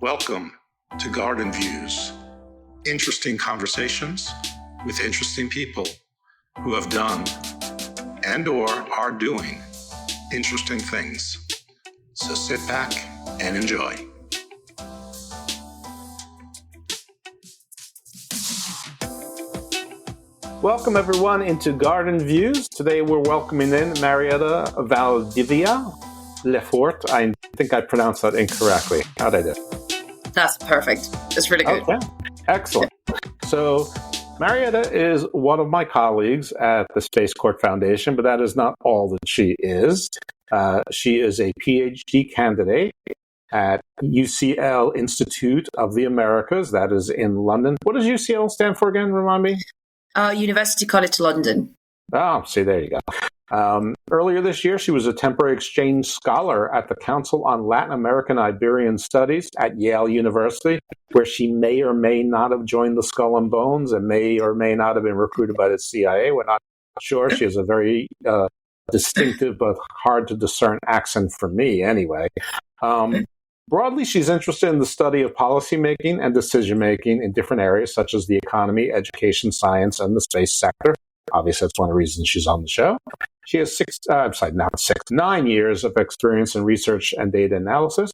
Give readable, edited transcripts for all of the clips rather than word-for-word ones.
Welcome to Garden Views, interesting conversations with interesting people who have done and or are doing interesting things. So sit back and enjoy. Welcome everyone into Garden Views. Today we're welcoming in Marieta Valdivia LeFort. I think I pronounced that incorrectly. How'd I do? That's perfect. It's really good. Okay, excellent. So Marieta is one of my colleagues at the Space Court Foundation, but that is not all that she is. She is a PhD candidate at UCL Institute of the Americas. That is in London. What does UCL stand for again? Remind me. University College London. Oh, see, there you go. Earlier this year, she was a temporary exchange scholar at the Council on Latin American Iberian Studies at Yale University, where she may or may not have joined the Skull and Bones and may or may not have been recruited by the CIA. We're not sure. She has a very distinctive but hard to discern accent for me anyway. Broadly, she's interested in the study of policymaking and decision-making in different areas, such as the economy, education, science, and the space sector. Obviously, that's one of the reasons she's on the show. She has 9 years of experience in research and data analysis.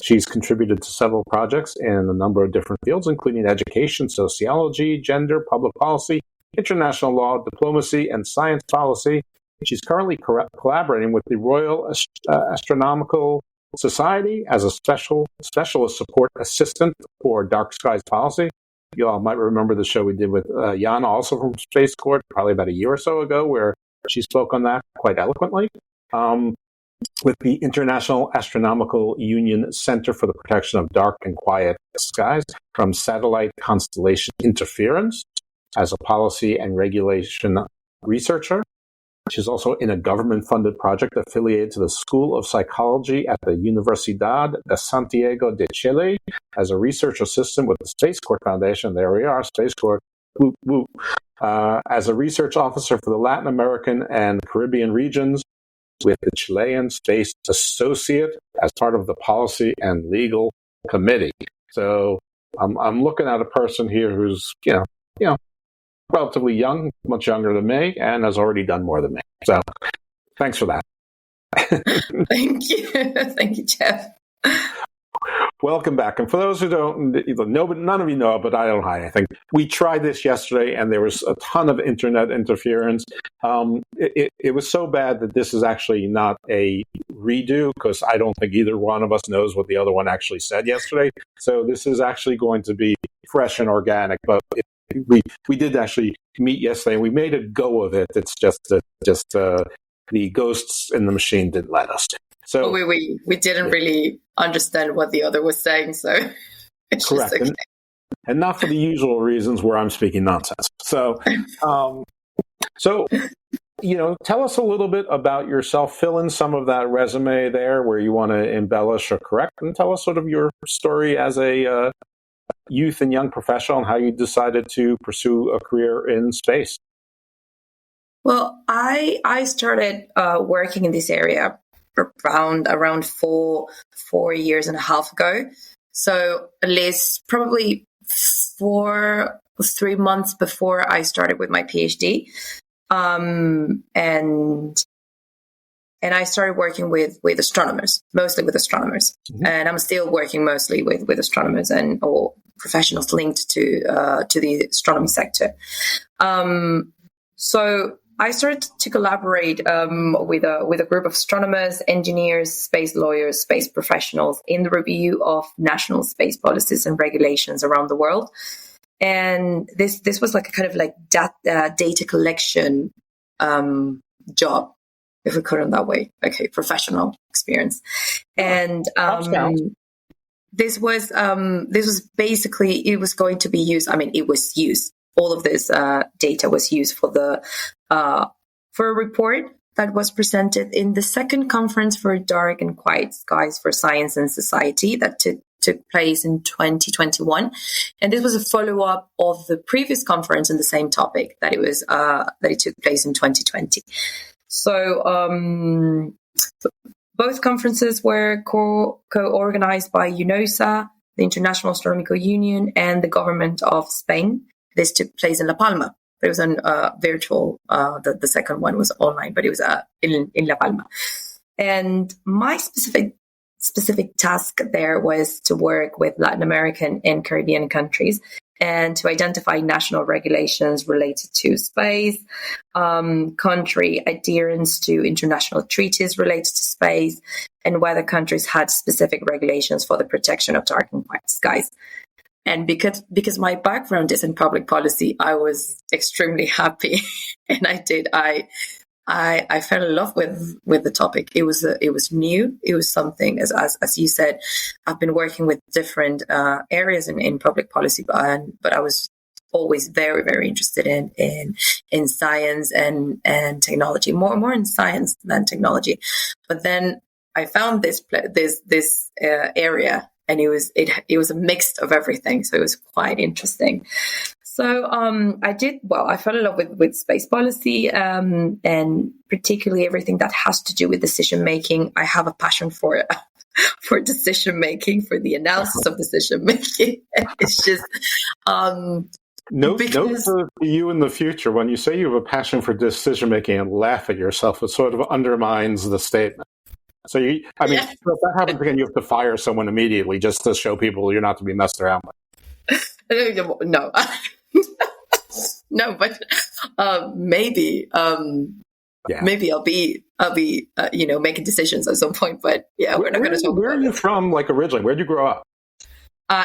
She's contributed to several projects in a number of different fields, including education, sociology, gender, public policy, international law, diplomacy, and science policy. She's currently collaborating with the Royal Astronomical Society as a specialist support assistant for dark skies policy. You all might remember the show we did with Jana, also from Space Court, probably about a year or so ago, where she spoke on that quite eloquently. With the International Astronomical Union Center for the Protection of Dark and Quiet Skies from Satellite Constellation Interference as a policy and regulation researcher. She's also in a government-funded project affiliated to the School of Psychology at the Universidad de Santiago de Chile as a research assistant with the Space Court Foundation. There we are, Space Court. Whoop, whoop. As a research officer for the Latin American and Caribbean regions with the Chilean Space Association as part of the Policy and Legal Committee. So I'm looking at a person here who's, relatively young, much younger than me, and has already done more than me. So thanks for that. Thank you. Thank you, Jeff. Welcome back. And for those who don't know, but none of you know, but I don't hide anything. We tried this yesterday, and there was a ton of internet interference. It was so bad that this is actually not a redo, because I don't think either one of us knows what the other one actually said yesterday. So this is actually going to be fresh and organic, but we did actually meet yesterday, and we made a go of it. It's just the ghosts in the machine didn't let us. So we didn't really understand what the other was saying, so it's correct, just okay. and not for the usual reasons where I'm speaking nonsense. So, tell us a little bit about yourself. Fill in some of that resume there where you want to embellish or correct, and tell us sort of your story as a youth and young professional and how you decided to pursue a career in space. Well, I started working in this area around 4 years and a half ago. So at least probably 3 months before I started with my PhD. And I started working with astronomers, mostly with astronomers. Mm-hmm. And I'm still working mostly with astronomers and or professionals linked to the astronomy sector. So I started to collaborate with a group of astronomers, engineers, space lawyers, space professionals in the review of national space policies and regulations around the world. And this was like a kind of like data collection job, if we call it that way. Okay, professional experience. And this was basically, it was going to be used. I mean, it was used. All of this data was used for a report that was presented in the second conference for dark and quiet skies for science and society that took place in 2021, and this was a follow-up of the previous conference on the same topic that it took place in 2020. So both conferences were co-organized by UNOSA, the International Astronomical Union, and the government of Spain. This took place in La Palma. It was a virtual. The second one was online, but it was in La Palma. And my specific task there was to work with Latin American and Caribbean countries and to identify national regulations related to space, country adherence to international treaties related to space, and whether countries had specific regulations for the protection of dark and white skies. And because my background is in public policy, I was extremely happy, and I fell in love with the topic. It was new. It was something, as you said, I've been working with different areas in public policy, but I was always very, very interested in science and technology, more in science than technology. But then I found this area, and it was a mix of everything. So it was quite interesting. So I fell in love with space policy, and particularly everything that has to do with decision making. I have a passion for decision making, for the analysis of decision making. It's just note for you in the future, when you say you have a passion for decision making and laugh at yourself, it sort of undermines the statement. So if that happens again, you have to fire someone immediately just to show people you're not to be messed around with. No. No, but maybe I'll be making decisions at some point. But yeah, we're not going to talk. Where are you from? Like originally, where did you grow up?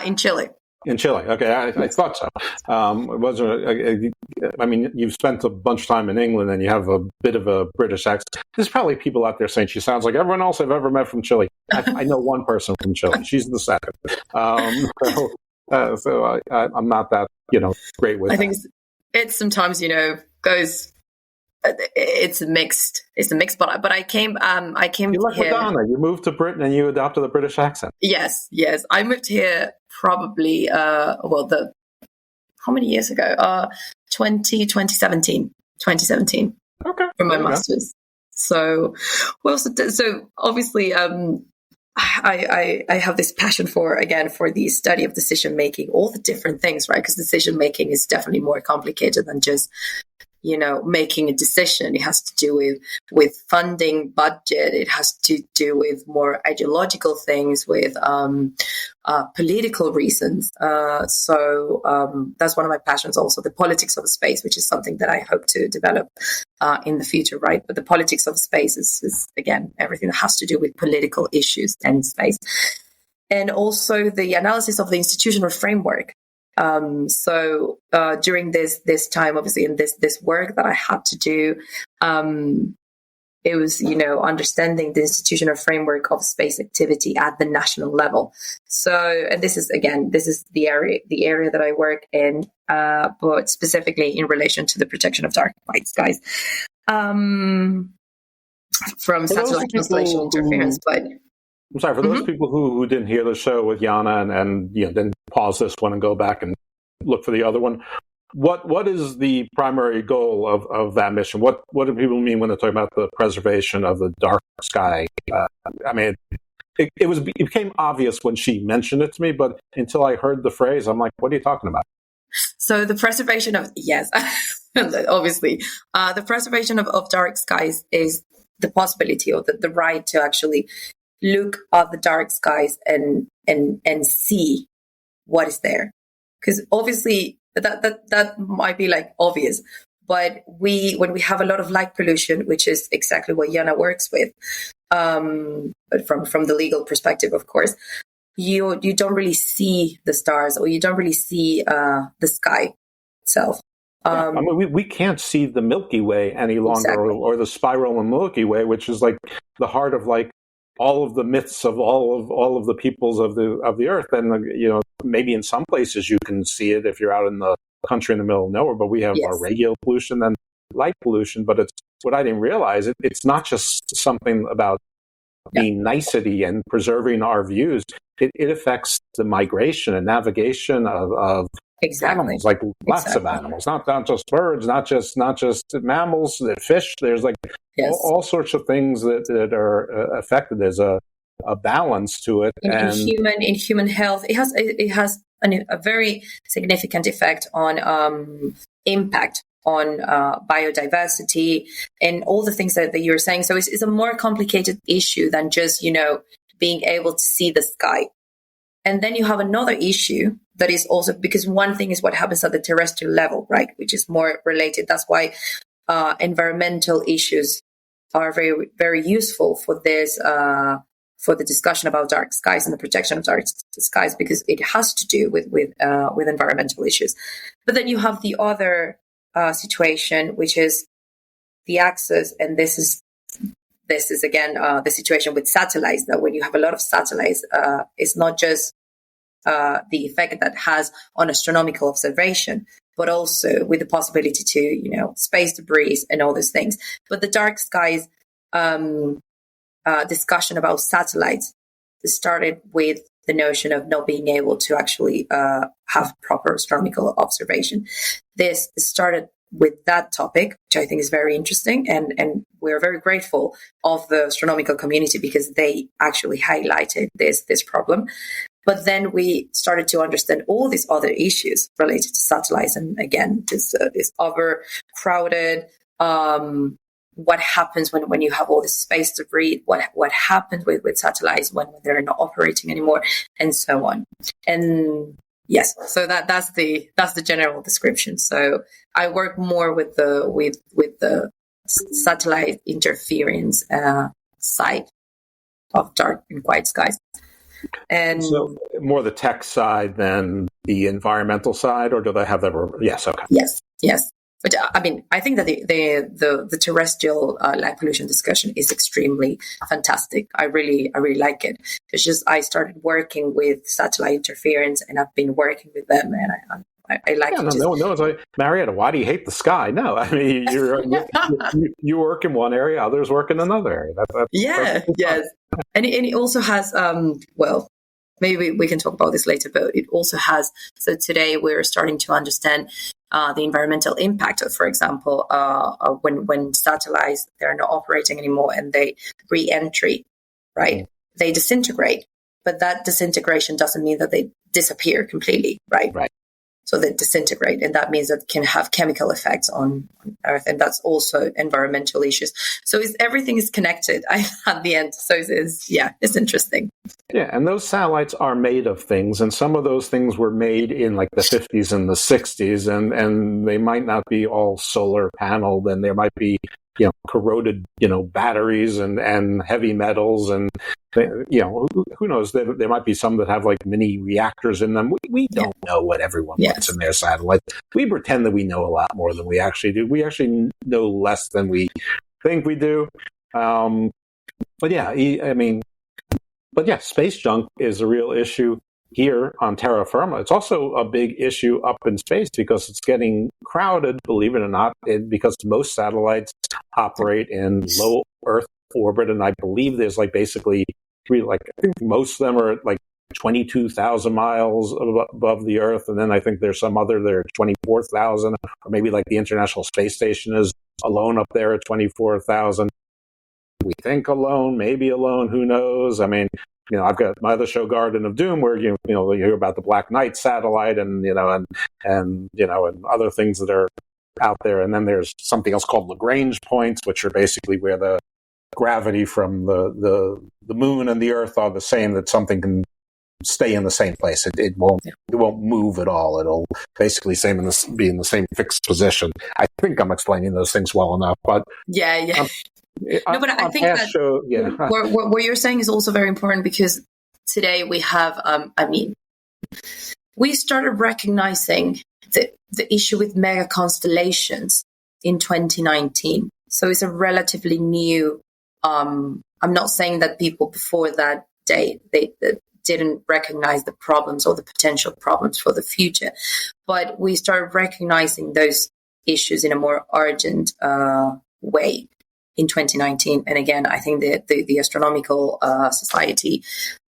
In Chile. In Chile, okay, I thought so. It wasn't. I mean, you've spent a bunch of time in England, and you have a bit of a British accent. There's probably people out there saying she sounds like everyone else I've ever met from Chile. I know one person from Chile. She's the second. So I'm not that great with. I think it's sometimes goes. It's a mixed. But I came. You're like here. Madonna. You moved to Britain and you adopted the British accent. Yes. I moved here probably. How many years ago? 2017. Okay. For my master's. So obviously, I have this passion for the study of decision making, all the different things, right? Because decision making is definitely more complicated than just making a decision. It has to do with funding, budget. It has to do with more ideological things, with political reasons. So that's one of my passions. Also, the politics of space, which is something that I hope to develop in the future, right? But the politics of space is again everything that has to do with political issues and space, and also the analysis of the institutional framework. So during this time, obviously, in this work that I had to do, it was, understanding the institutional framework of space activity at the national level. So, and this is the area that I work in, but specifically in relation to the protection of dark and white skies, from satellite constellation interference. But I'm sorry, for those people who didn't hear the show with Jana and then pause this one and go back and look for the other one, what is the primary goal of that mission? What do people mean when they're talking about the preservation of the dark sky? It became obvious when she mentioned it to me, but until I heard the phrase, I'm like, what are you talking about? So the preservation of, yes, obviously, the preservation of dark skies is the possibility or the right to actually look at the dark skies and see what is there. Because obviously that might be like obvious, but when we have a lot of light pollution, which is exactly what Jana works with, but from the legal perspective, of course, you don't really see the stars, or you don't really see the sky itself. We can't see the Milky Way any longer, exactly. or the spiral in the Milky Way, which is like the heart of like all of the myths of all of the peoples of the earth. And maybe in some places you can see it if you're out in the country in the middle of nowhere, but we have our radio pollution and light pollution. But it's what I didn't realize, it's not just something about the nicety and preserving our views. It affects the migration and navigation of animals, like lots of animals, not just birds, not just mammals, fish. There's like all sorts of things that are affected. There's a a balance to it. In human health, it has a very significant effect on impact on biodiversity and all the things that you were saying. So it's a more complicated issue than just, being able to see the sky. And then you have another issue that is also, because one thing is what happens at the terrestrial level, right, which is more related. That's why environmental issues are very, very useful for this, for the discussion about dark skies and the protection of dark skies, because it has to do with environmental issues. But then you have the other situation, which is the access, and this is again the situation with satellites. That when you have a lot of satellites, it's not just the effect that has on astronomical observation, but also with the possibility to space debris and all those things. But the dark skies discussion about satellites started with the notion of not being able to actually have proper astronomical observation. This started with that topic, which I think is very interesting, and we're very grateful of the astronomical community because they actually highlighted this problem. But then we started to understand all these other issues related to satellites, and again, this overcrowded. What happens when you have all this space debris? What happens with satellites when they're not operating anymore, and so on. And yes, so that's the general description. So I work more with the satellite interference side of dark and quiet skies. And so more the tech side than the environmental side, or do they have that? Yes. Okay. Yes. But I think that the terrestrial light pollution discussion is extremely fantastic. I really like it. It's just I started working with satellite interference, and I've been working with them, and I like it. No one's like, Marieta, why do you hate the sky? No, I mean you work in one area, others work in another area. Yes, and it also has maybe we can talk about this later, but it also has. So today we're starting to understand the environmental impact of, for example, when satellites, they're not operating anymore and they re-entry, right? They disintegrate, but that disintegration doesn't mean that they disappear completely, right? Right. So they disintegrate, and that means that it can have chemical effects on Earth, and that's also environmental issues. So everything is connected at the end. So it's interesting. Yeah, and those satellites are made of things, and some of those things were made in like the 50s and the 60s, and they might not be all solar paneled, and there might be corroded batteries and heavy metals, and who knows, there might be some that have like mini reactors in them. We don't know what everyone puts in their satellites. We pretend that we know a lot more than we actually do. We actually know less than we think we do. But space junk is a real issue here on terra firma. It's also a big issue up in space because it's getting crowded, believe it or not, because most satellites operate in low Earth orbit, and I believe there's I think most of them are at 22,000 miles above the Earth, and then I think there's some other there at 24,000, or maybe the International Space Station is alone up there at 24,000. We think alone, maybe alone, who knows? I mean, I've got my other show, Garden of Doom, where you hear about the Black Knight satellite and other things that are out there, and then there's something else called Lagrange points, which are basically where the gravity from the moon and the Earth are the same, that something can stay in the same place. It won't move at all. It'll basically be in the same fixed position. I think I'm explaining those things well enough, but yeah. No, but I think that what you're saying is also very important, because today we have, we started recognizing the issue with mega constellations in 2019. So it's a relatively new, I'm not saying that people before that date, they didn't recognize the problems or the potential problems for the future, but we started recognizing those issues in a more urgent way in 2019. And again, I think the Astronomical Society,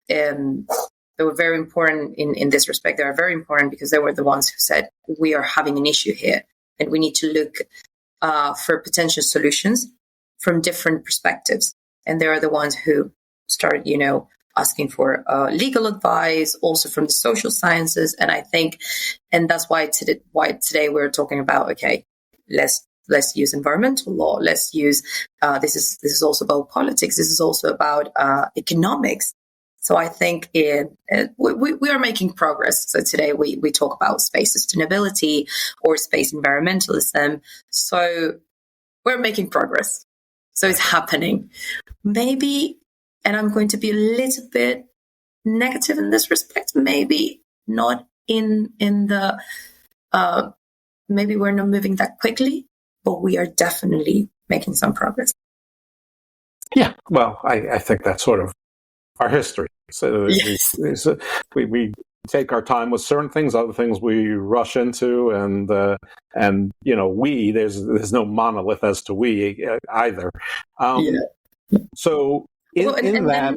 they were very important in this respect. They are very important because they were the ones who said, we are having an issue here and we need to look for potential solutions from different perspectives. And they are the ones who started, asking for legal advice, also from the social sciences. And I think, and that's why today we're talking about, okay, let's use environmental law. Let's use, this is also about politics. This is also about economics. So I think we are making progress. So today we talk about space sustainability or space environmentalism. So we're making progress. So it's happening. Maybe, and I'm going to be a little bit negative in this respect, maybe not in the, maybe we're not moving that quickly, but we are definitely making some progress. Yeah, well, I think that's sort of our history. So yes. we take our time with certain things, other things we rush into, and there's no monolith as to we either. So go ahead.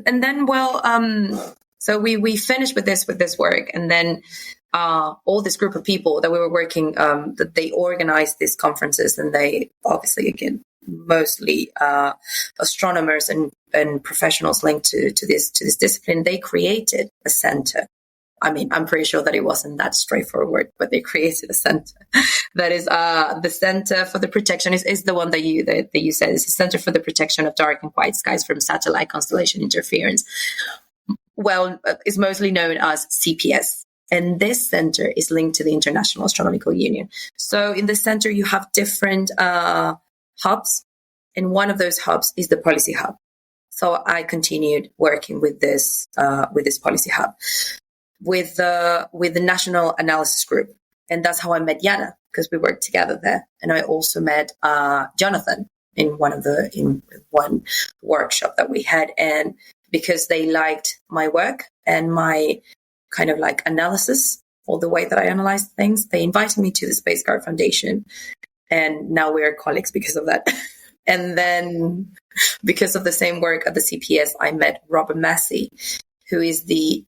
And then, so we finished with this work, and then all this group of people that we were working, that they organized these conferences, and they obviously, again, mostly astronomers and professionals linked to this discipline. They created a center. I mean, I'm pretty sure that it wasn't that straightforward, but they created a center. That is the Center for the Protection is the one that you said. It's the Center for the Protection of Dark and Quiet Skies from Satellite Constellation Interference. Well, it's mostly known as CPS. And this center is linked to the International Astronomical Union. So in the center, you have different hubs, and one of those hubs is the policy hub. So I continued working with this policy hub, with the National Analysis Group, and that's how I met Jana, because we worked together there. And I also met Jonathan in one workshop that we had, and because they liked my work and my kind of like analysis, or the way that I analyzed things, they invited me to the Space Guard Foundation, and now we are colleagues because of that. And then because of the same work at the CPS, I met Robert Massey, who is the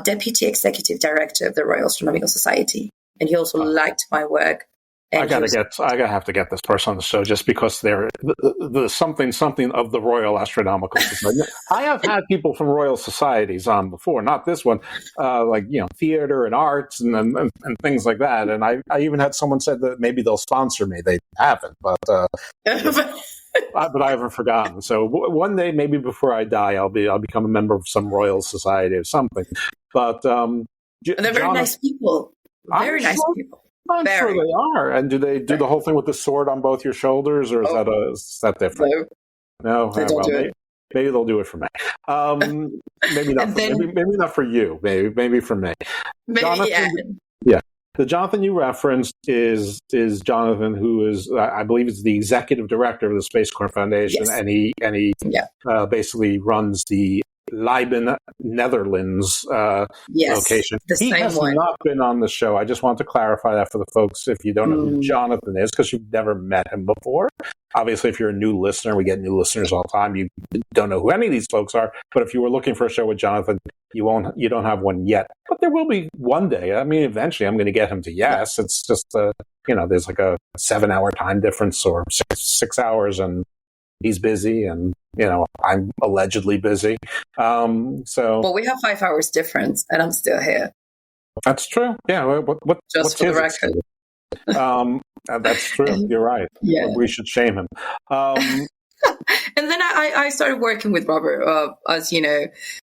Deputy Executive Director of the Royal Astronomical Society. And he also liked my work. I have to get this person on the show just because they're the something of the Royal Astronomical Society. I have had people from Royal Societies on before, not this one, like theater and arts and things like that. And I even had someone said that maybe they'll sponsor me. They haven't, but I haven't forgotten. So one day, maybe before I die, I'll become a member of some Royal Society or something. But they're very nice people. Very nice people. I'm sure they are. And do they do the whole thing with the sword on both your shoulders, or is that different? No, they don't do it. Maybe they'll do it for me. Maybe not. Maybe not for you. Maybe for me. Jonathan, yeah. The Jonathan you referenced is Jonathan, who is I believe is the executive director of the Space Corps Foundation, and he basically runs the Leiden, Netherlands location. He has not been on the show. I just want to clarify that for the folks, if you don't know who Jonathan is, because you've never met him before. Obviously, if you're a new listener, we get new listeners all the time. You don't know who any of these folks are. But if you were looking for a show with Jonathan, you don't have one yet. But there will be one day. I mean, eventually, I'm going to get him to yes. It's just there's like a 7-hour time difference or 6 hours, and he's busy, and I'm allegedly busy. Well, we have 5 hours difference, and I'm still here. That's true. Yeah. What's for the record. That's true. You're right. Yeah. We should shame him. And then I started working with Robert, as you know,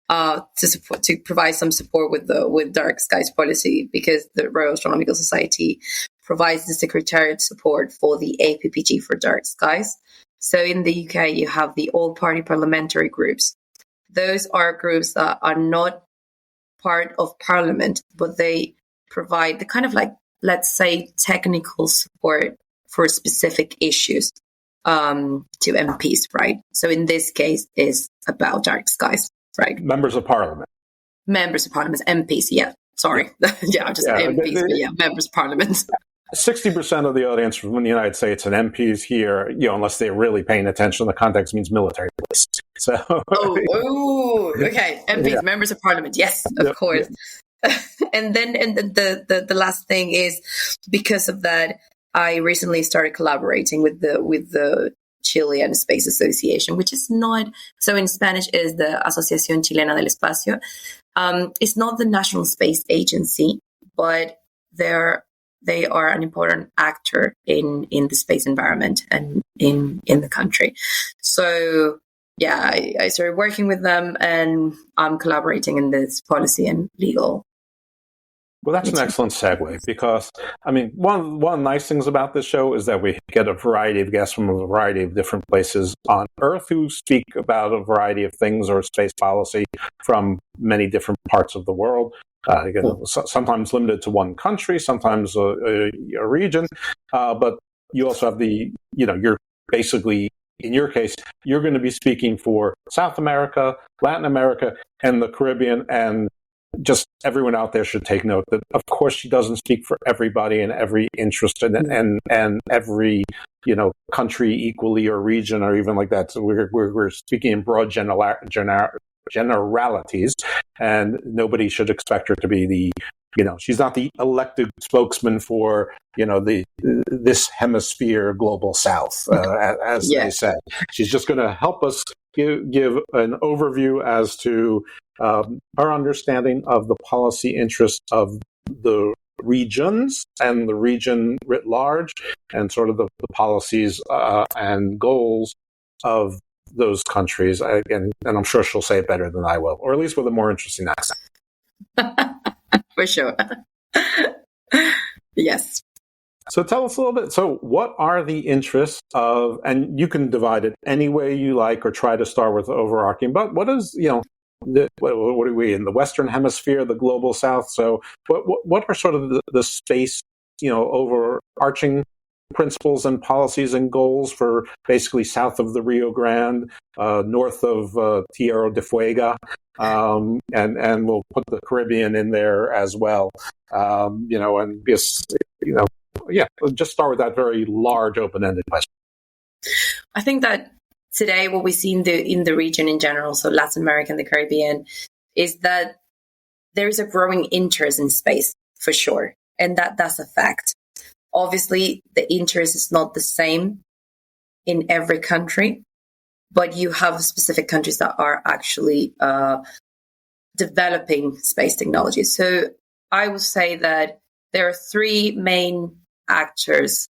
to provide some support with dark skies policy, because the Royal Astronomical Society provides the secretariat support for the APPG for dark skies. So in the UK, you have the all-party parliamentary groups. Those are groups that are not part of Parliament, but they provide the kind of like, let's say, technical support for specific issues to MPs, right? So in this case, is about dark skies, right? Members of Parliament. Members of Parliament, MPs, yeah. Sorry. MPs, but members of Parliament. 60% of the audience from the United States and MPs here, unless they're really paying attention, the context means military police. So, okay, MPs, members of Parliament, yes, of course. Yeah. And then the last thing is, because of that, I recently started collaborating with the Chilean Space Association, which is not, so in Spanish is the Asociación Chilena del Espacio. It's not the National Space Agency, but they are an important actor in the space environment and in the country. So yeah, I started working with them, and I'm collaborating in this policy and legal. Well, that's an excellent segue, because, I mean, one of the nice things about this show is that we get a variety of guests from a variety of different places on Earth who speak about a variety of things or space policy from many different parts of the world. Sometimes limited to one country, sometimes a region, but you also have you're basically, in your case, you're going to be speaking for South America, Latin America, and the Caribbean, and just everyone out there should take note that, of course, she doesn't speak for everybody and every interest and every country equally or region or even like that. So we're speaking in broad generalities, and nobody should expect her to be she's not the elected spokesman for this hemisphere global South, as they say. She's just going to help us give an overview as to our understanding of the policy interests of the regions and the region writ large, and sort of the policies and goals of those countries. And I'm sure she'll say it better than I will, or at least with a more interesting accent. For sure. Yes. So tell us a little bit. So what are the interests of, and you can divide it any way you like or try to start with overarching, but what is, what are we in the Western Hemisphere, the global South? So what are sort of the space, overarching principles and policies and goals for basically south of the Rio Grande, north of Tierra del Fuego, and we'll put the Caribbean in there as well, and just, just start with that very large open-ended question. I think that today what we see in the region in general, so Latin America and the Caribbean, is that there is a growing interest in space, for sure, and that's a fact. Obviously, the interest is not the same in every country, but you have specific countries that are actually developing space technology. So I would say that there are three main actors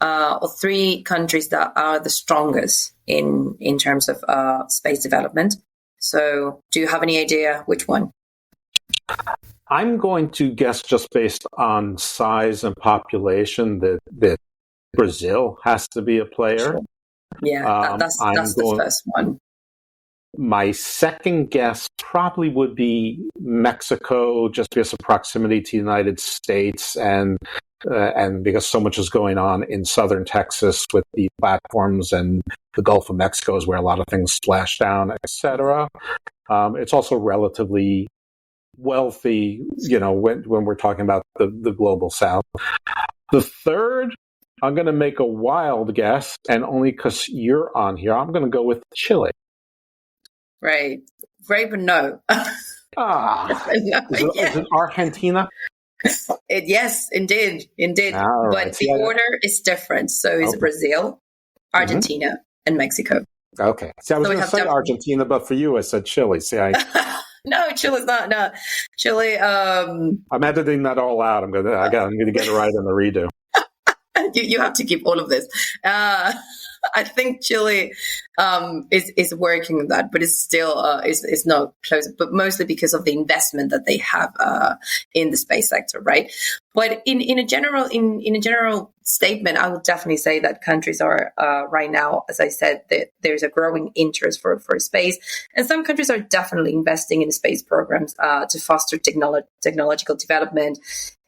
or three countries that are the strongest in terms of space development. So do you have any idea which one? I'm going to guess, just based on size and population, that Brazil has to be a player. Sure. Yeah, that's the first one. My second guess probably would be Mexico, just because of proximity to the United States and because so much is going on in southern Texas with the platforms, and the Gulf of Mexico is where a lot of things splash down, etc. It's also relatively wealthy, when we're talking about the global South. The third, I'm going to make a wild guess, and only because you're on here, I'm going to go with Chile. Right, but no. Is it Argentina? Yes, indeed. All right. But the order is different. So it's Brazil, Argentina, and Mexico. Okay. See, I was going to say Argentina, but for you, I said Chile. See, No, Chile's not. No, Chile. I'm editing that all out. I'm going to get it right in the redo. You have to keep all of this. I think Chile is working on that, but it's still is not close. But mostly because of the investment that they have in the space sector, right? But in a general statement, I would definitely say that countries are right now, as I said, that there's a growing interest for space, and some countries are definitely investing in space programs to foster technological development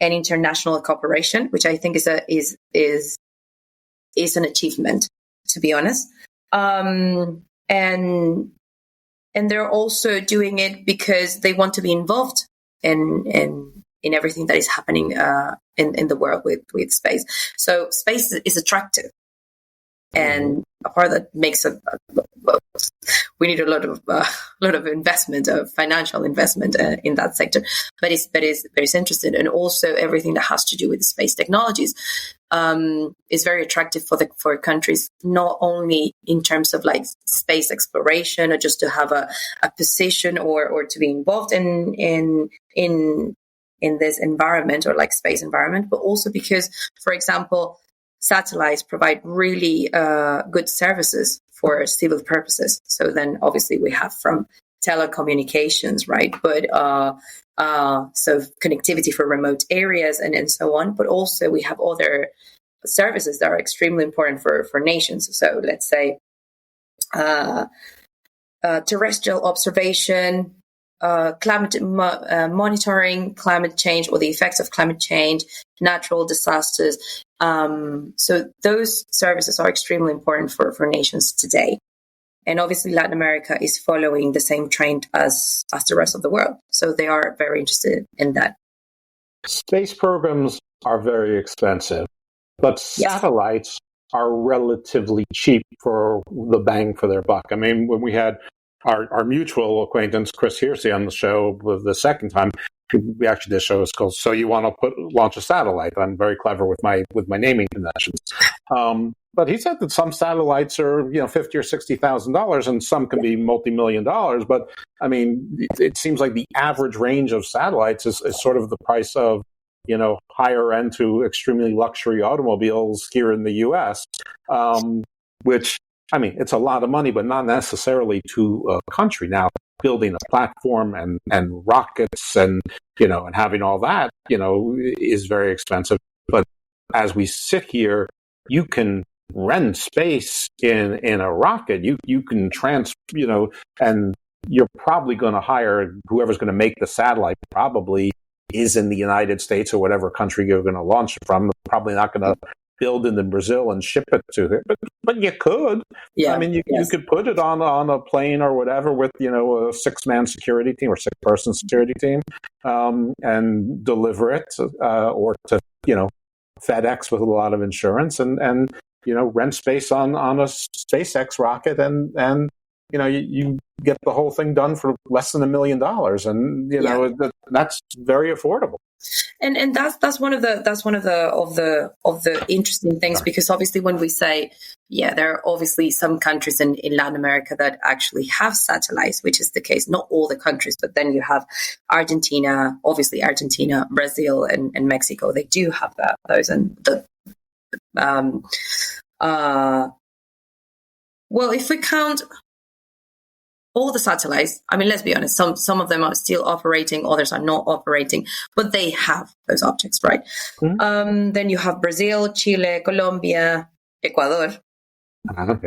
and international cooperation, which I think is an achievement, to be honest. And they're also doing it because they want to be involved in everything that is happening in the world with space. So space is attractive. And a part that makes we need a lot of investment, financial investment in that sector. But it's interesting, and also everything that has to do with the space technologies is very attractive for countries, not only in terms of like space exploration or just to have a position or to be involved in this environment or like space environment, but also because, for example, satellites provide really good services for civil purposes. So then obviously we have from telecommunications, right? But so connectivity for remote areas and so on. But also we have other services that are extremely important for nations. So let's say terrestrial observation, climate monitoring, climate change or the effects of climate change, natural disasters. So those services are extremely important for nations today. And obviously Latin America is following the same trend as the rest of the world. So they are very interested in that. Space programs are very expensive, but satellites are relatively cheap for the bang for their buck. I mean, when we had our mutual acquaintance, Chris Hearsey, on the show the second time, we actually did a show. It's called "So You Want to Launch a Satellite." I'm very clever with my naming conventions. But he said that some satellites are $50,000 or $60,000, and some can be multi-million dollars. But I mean, it seems like the average range of satellites is sort of the price of higher end to extremely luxury automobiles here in the U.S., which, I mean, it's a lot of money, but not necessarily to a country. Now, building a platform and rockets and having all that, is very expensive. But as we sit here, you can rent space in a rocket. You can and you're probably going to hire whoever's going to make the satellite probably is in the United States or whatever country you're going to launch it from. Probably not going to build it in Brazil and ship it to it, but you could. Yeah, I mean, you could put it on a plane or whatever with a 6-man security team or 6-person security team, and deliver it, or to FedEx with a lot of insurance and rent space on a SpaceX rocket and you get the whole thing done for less than $1 million, and that's very affordable. And that's one of the interesting things, because obviously when we say there are obviously some countries in Latin America that actually have satellites, which is the case, not all the countries, but then you have Argentina, Brazil, and Mexico. They do have those, and well, if we count all the satellites, I mean, let's be honest, some of them are still operating, others are not operating, but they have those objects, right? Mm-hmm. Then you have Brazil, Chile, Colombia, Ecuador.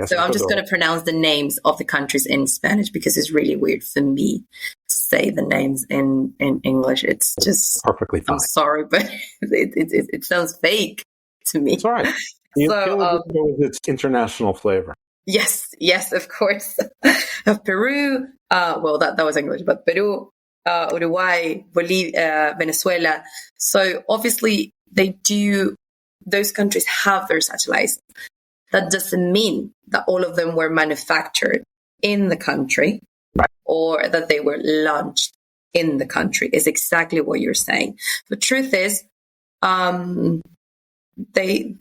So I'm just going to pronounce the names of the countries in Spanish because it's really weird for me to say the names in English. It's just perfectly fine. I'm sorry, but it sounds fake to me. It's all right. You feel with its international flavor. Yes, of course. Peru, well, that was English, but Peru, Uruguay, Bolivia, Venezuela. So obviously those countries have their satellites. That doesn't mean that all of them were manufactured in the country, right, or that they were launched in the country. Is exactly what you're saying. The truth is, they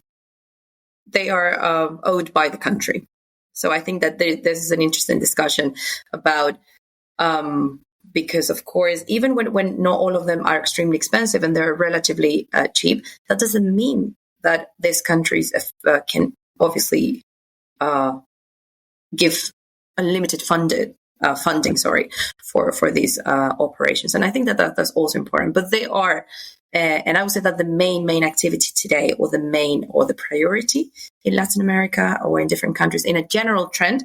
are owed by the country. So I think that this is an interesting discussion about, because of course, even when not all of them are extremely expensive and they're relatively cheap, that doesn't mean that these countries can obviously give unlimited funding for these operations. And I think that's also important. But they are, and I would say that the main activity today, or the priority in Latin America or in different countries in a general trend,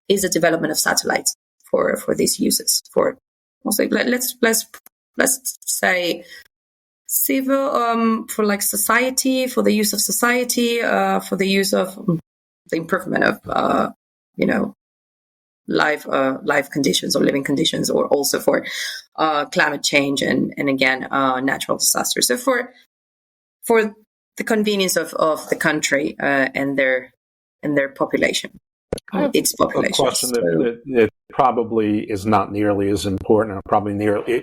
is the development of satellites for these uses. For also, let's say civil, for like society, for the use of society, for the use of the improvement of life conditions or living conditions, or also for climate change and again natural disasters. So for the convenience of the country and their population, its population. A question that probably is not nearly as important, or probably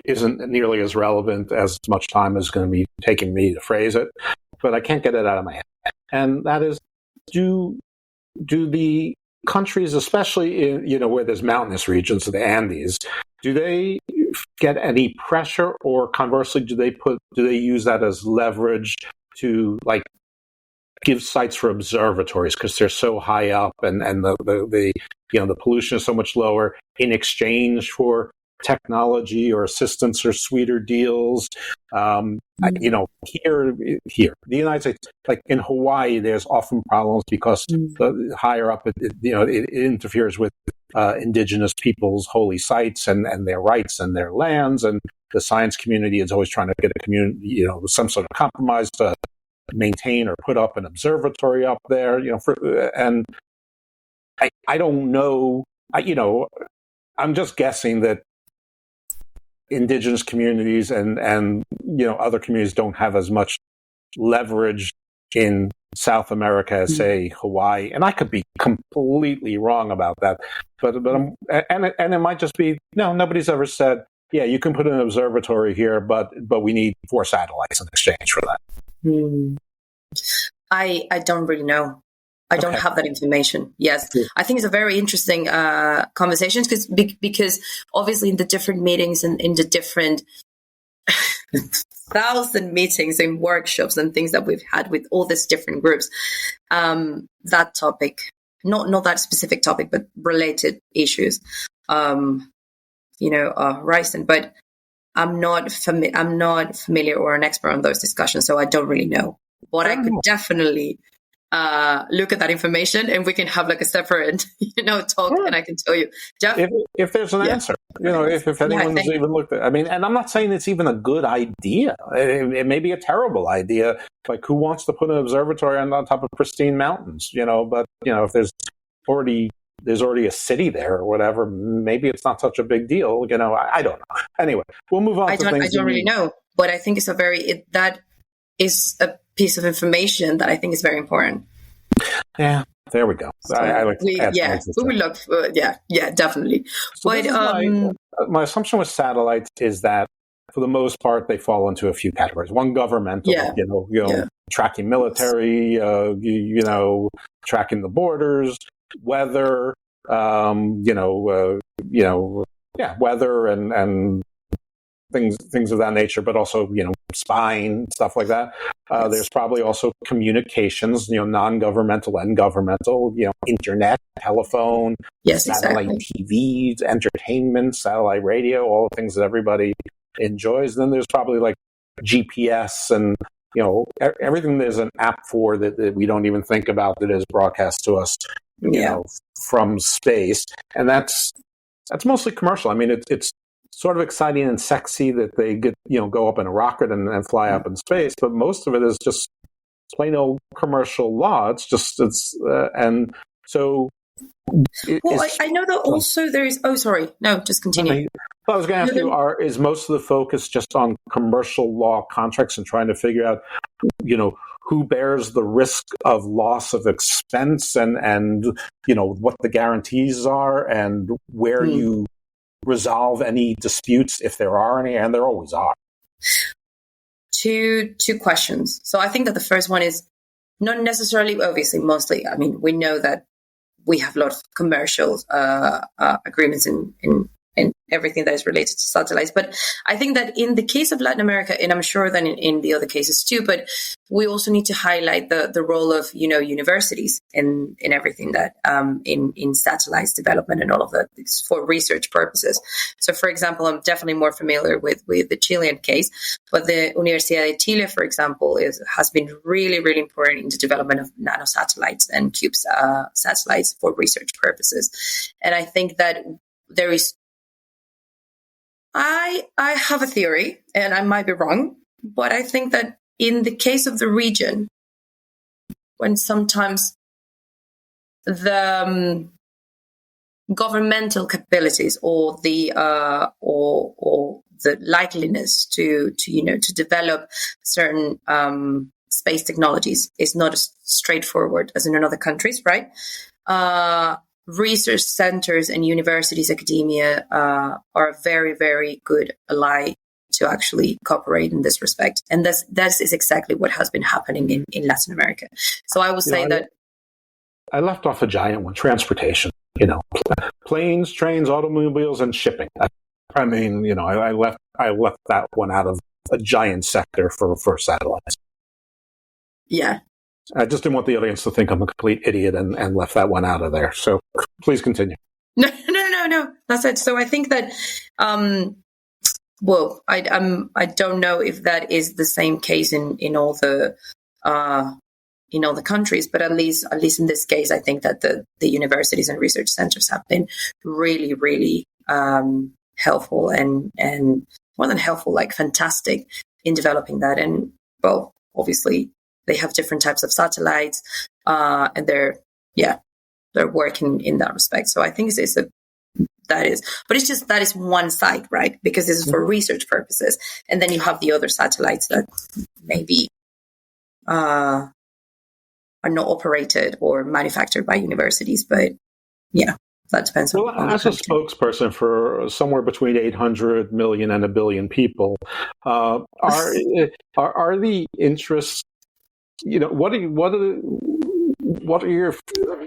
isn't nearly as relevant as much time is going to be taking me to phrase it. But I can't get it out of my head. And that is, do the countries, especially in, where there's mountainous regions of the Andes, do they get any pressure, or conversely, do they use that as leverage to give sites for observatories because they're so high up, and the pollution is so much lower, in exchange for technology or assistance or sweeter deals? Here, the United States, like in Hawaii, there's often problems because the higher up it interferes with indigenous people's holy sites and their rights and their lands, and the science community is always trying to get a community, some sort of compromise to maintain or put up an observatory up there, and I don't know, I'm just guessing that indigenous communities and other communities don't have as much leverage in South America as, say, Hawaii, and I could be completely wrong about that, but it might just be nobody's ever said, yeah, you can put an observatory here, but we need 4 satellites in exchange for that. I don't really know. I don't have that information. Yes, I think it's a very interesting conversation because obviously in the different meetings and in the different 1,000 meetings and workshops and things that we've had with all these different groups, that topic, not that specific topic, but related issues, rising. But I'm not familiar or an expert on those discussions, so I don't really know. But I could definitely look at that information, and we can have a separate, talk, and I can tell you. If there's an answer, if anyone's even looked at, and I'm not saying it's even a good idea. It may be a terrible idea. Like, who wants to put an observatory on top of pristine mountains? But if there's already a city there or whatever, maybe it's not such a big deal. I don't know. Anyway, we'll move on. I don't really know, but I think it's that is a piece of information that I think is very important. Yeah, there we go. So we will look. Definitely. So my assumption with satellites is that, for the most part, they fall into a few categories. One, governmental. Tracking military. Tracking the borders. Weather. Weather and things of that nature, but also, spying, stuff like that. There's probably also communications, non-governmental and governmental, internet, telephone, satellite TV, entertainment, satellite radio, all the things that everybody enjoys. Then there's probably GPS and, everything there's an app for that we don't even think about that is broadcast to us, from space. And that's mostly commercial. It's sort of exciting and sexy that they get, go up in a rocket and fly up in space, but most of it is just plain old commercial law. And so. I know that also there is. Oh, sorry. No, just continue. I was going to ask you: is most of the focus just on commercial law contracts and trying to figure out, who bears the risk of loss of expense and what the guarantees are and where you resolve any disputes, if there are any, and there always are? Two questions. So I think that the first one is not necessarily, obviously, mostly. We know that we have a lot of commercial agreements in everything that is related to satellites. But I think that in the case of Latin America, and I'm sure that in the other cases too, but we also need to highlight the role of, universities in everything that in satellites development and all of that for research purposes. So, for example, I'm definitely more familiar with the Chilean case, but the Universidad de Chile, for example, has been really, really important in the development of nanosatellites and CubeSat satellites for research purposes. And I think that there is I have a theory, and I might be wrong, but I think that in the case of the region, when sometimes the governmental capabilities or the likeliness to develop certain space technologies is not as straightforward as in other countries, right? research centers and universities, academia are a very, very good ally to actually cooperate in this respect. And that is exactly what has been happening in Latin America. So I would say that... I left off a giant one, transportation, planes, trains, automobiles, and shipping. I left that one out of a giant sector for satellites. Yeah. I just didn't want the audience to think I'm a complete idiot and left that one out of there. So please continue. No. That's it. So I think that, I don't know if that is the same case in all the countries, but at least in this case, I think that the universities and research centers have been really, really helpful and more than helpful, like fantastic in developing that. And obviously they have different types of satellites, and they're working in that respect. So I think that is one side, right? Because this is for research purposes, and then you have the other satellites that maybe are not operated or manufactured by universities, but that depends on. Well, as a spokesperson for somewhere between 800 million and 1 billion people, are the interests? What are your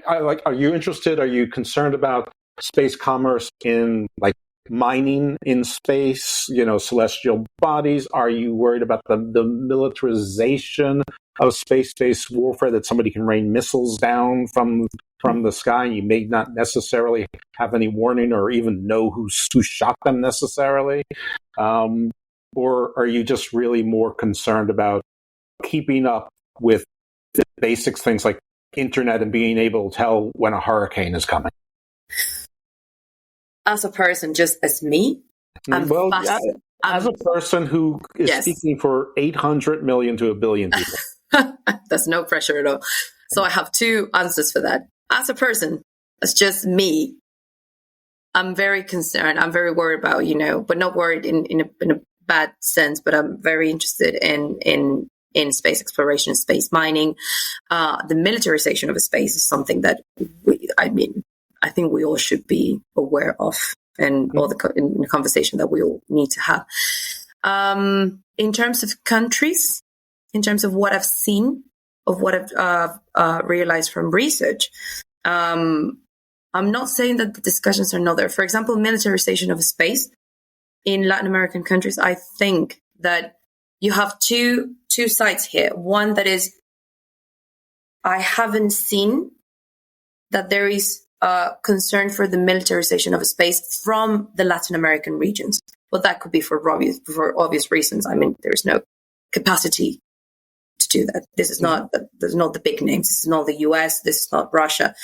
Are you interested? Are you concerned about space commerce in mining in space? Celestial bodies. Are you worried about the militarization of space-based warfare, that somebody can rain missiles down from the sky? You may not necessarily have any warning or even know who shot them necessarily. Or are you just really more concerned about keeping up with the basic things like internet and being able to tell when a hurricane is coming? As a person, just as me, as a person who is speaking for 800 million to 1 billion people. There's no pressure at all. So I have two answers for that. As a person, as just me, I'm very concerned. I'm very worried about, but not worried in a bad sense, but I'm very interested in space exploration, space mining. The militarization of space is something that I think we all should be aware of, and all in the conversation that we all need to have. In terms of countries, in terms of what I've seen, of what I've realized from research, I'm not saying that the discussions are not there. For example, militarization of space in Latin American countries, I think that you have two sides here. One that is, I haven't seen that there is concern for the militarization of space from the Latin American regions. Well, that could be for obvious reasons. There's no capacity to do that. This is not the big names. This is not the US. This is not Russia.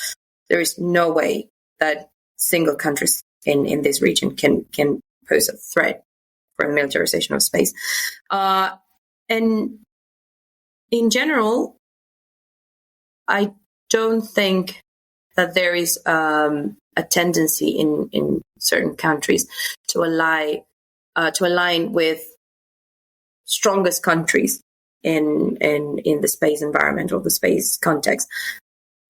There is no way that single countries in this region can pose a threat for the militarization of space. And in general, I don't think that there is a tendency in certain countries to align with strongest countries in the space environment or the space context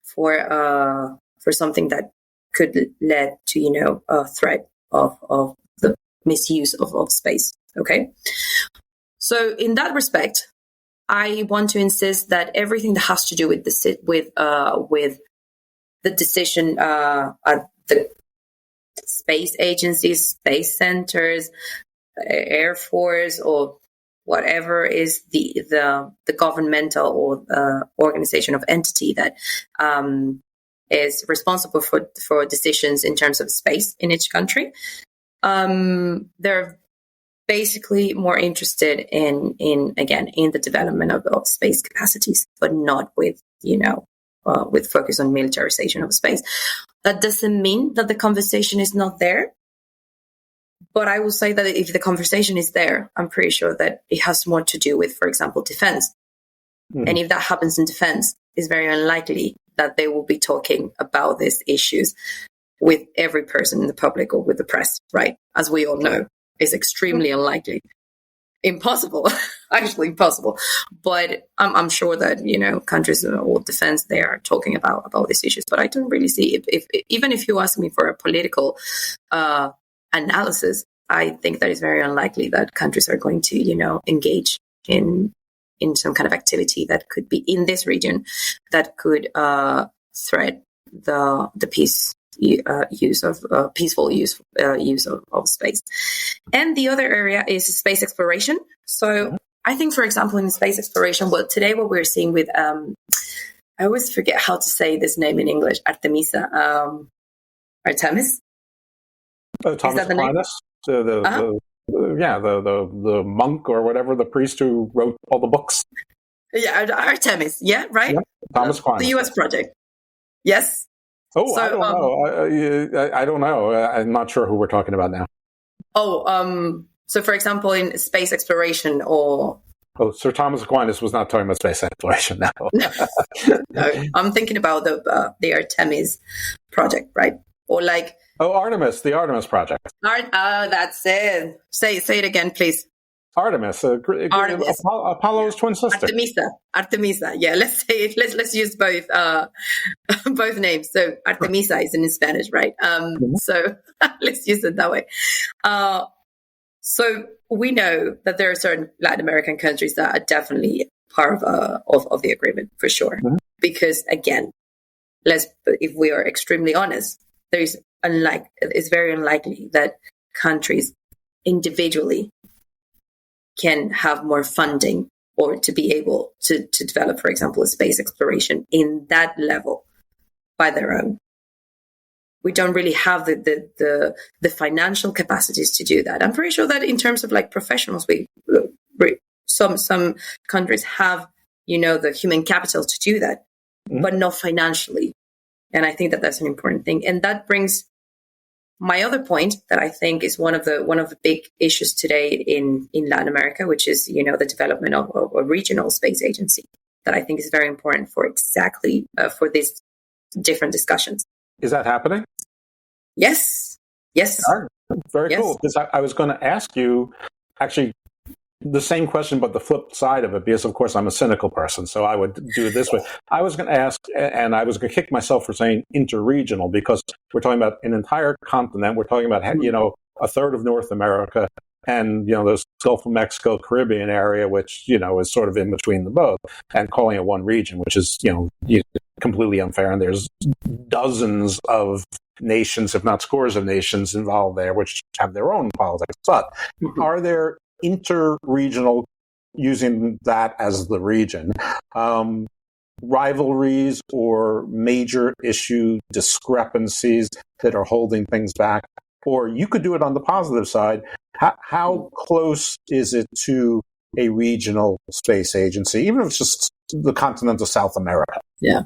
for something that could lead to a threat of the misuse of space. Okay, so in that respect, I want to insist that everything that has to do with the decision at the space agencies, space centers, Air Force, or whatever is the governmental or organization of entity that is responsible for decisions in terms of space in each country. They're basically more interested in the development of space capacities, but not with focus on militarization of space. That doesn't mean that the conversation is not there. But I will say that if the conversation is there, I'm pretty sure that it has more to do with, for example, defense. Mm-hmm. And if that happens in defense, it's very unlikely that they will be talking about these issues with every person in the public or with the press, right? As we all know, it's extremely unlikely. impossible, actually impossible. But I'm sure that, countries or defense, they are talking about these issues. But I don't really see if even if you ask me for a political analysis, I think that it's very unlikely that countries are going to, engage in some kind of activity that could be in this region that could threat the peaceful use of space. And the other area is space exploration. So I think, for example, in space exploration, today what we're seeing with I always forget how to say this name in English, Artemis. Thomas Aquinas, the monk or whatever, the priest who wrote all the books. Yeah, Artemis. Yeah, right. Yep. Thomas Aquinas, the U.S. project. Yes. Oh, so, I don't know. I don't know. I'm not sure who we're talking about now. So for example, in space exploration or... Oh, Sir Thomas Aquinas was not talking about space exploration now. No, I'm thinking about the Artemis project, right? Or like... Oh, Artemis, the Artemis project. That's it. Say it again, please. Artemis, Apollo's twin sister. Artemisa. Yeah, let's say it. Let's use both names. So Artemisa is in Spanish, right? So let's use it that way. So we know that there are certain Latin American countries that are definitely part of the agreement for sure. Mm-hmm. Because again, if we are extremely honest, it's very unlikely that countries individually can have more funding or to be able to develop, for example, a space exploration in that level by their own. We don't really have the financial capacities to do that. I'm pretty sure that in terms of like professionals, some countries have, the human capital to do that, but not financially. And I think that that's an important thing. And that brings my other point that I think is one of the big issues today in Latin America, which is, the development of a regional space agency that I think is very important for exactly for these different discussions. Is that happening? Yes. All right. Very cool. Because I was going to ask you actually the same question, but the flip side of it, because of course I'm a cynical person, so I would do it this way. I was going to ask, and I was going to kick myself for saying interregional, because we're talking about an entire continent. We're talking about, a third of North America and, the Gulf of Mexico, Caribbean area, which, is sort of in between the both, and calling it one region, which is, completely unfair. And there's dozens of nations, if not scores of nations involved there, which have their own politics. But are there interregional, using that as the region, rivalries or major issue discrepancies that are holding things back? Or you could do it on the positive side. How close is it to a regional space agency, even if it's just the continent of South America? Yeah.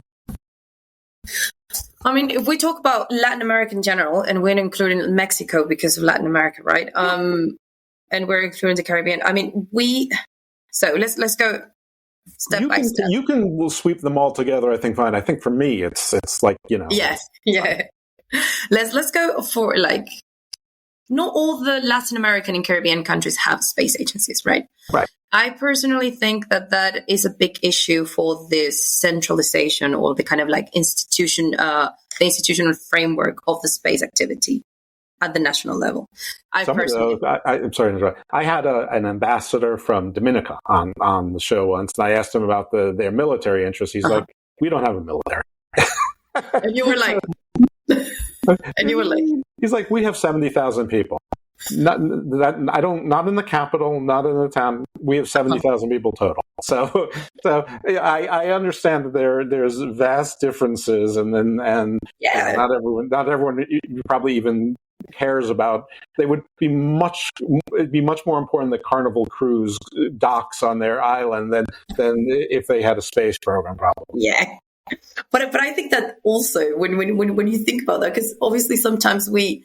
I mean, if we talk about Latin America in general, and we're including Mexico because of Latin America, right? And we're including the Caribbean. I mean, so let's go step by step. You can sweep them all together, I think, fine. I think for me, it's like, Yes, yeah. Let's go for like, not all the Latin American and Caribbean countries have space agencies, right? Right. I personally think that is a big issue for this centralization or the kind of like the institutional framework of the space activity at the national level. I'm sorry to interrupt. I had an ambassador from Dominica on the show once, and I asked him about their military interests. He's like, "We don't have a military." And you were like, he's like, "We have 70,000 people. Not in the capital, not in the town. We have 70,000 people total." So I understand that there's vast differences, and not everyone probably even cares about. It'd be much more important that Carnival Cruise docks on their island than if they had a space program, probably. Yeah. But I think that also when you think about that, because obviously sometimes we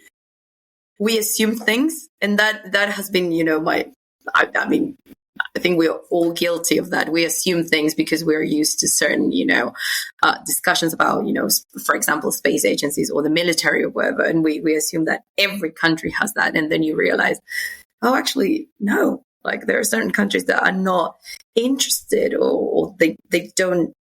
assume things, and that has been, I think we're all guilty of that. We assume things because we're used to certain, discussions about, for example, space agencies or the military or whatever. And we assume that every country has that. And then you realize, oh, actually, no, Like there are certain countries that are not interested, or they don't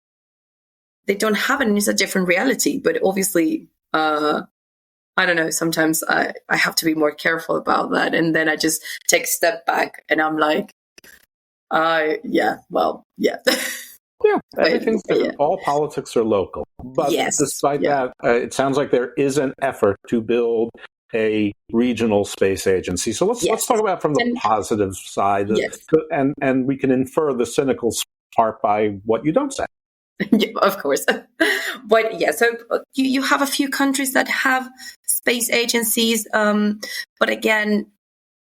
have it, and it's a different reality. But obviously, I don't know, sometimes I have to be more careful about that. And then I just take a step back and I'm like, yeah. Yeah, everything's different. All politics are local. But despite that, it sounds like there is an effort to build a regional space agency. So let's talk about from the positive side, and we can infer the cynical part by what you don't say. Yeah, of course. But so you have a few countries that have space agencies. But again,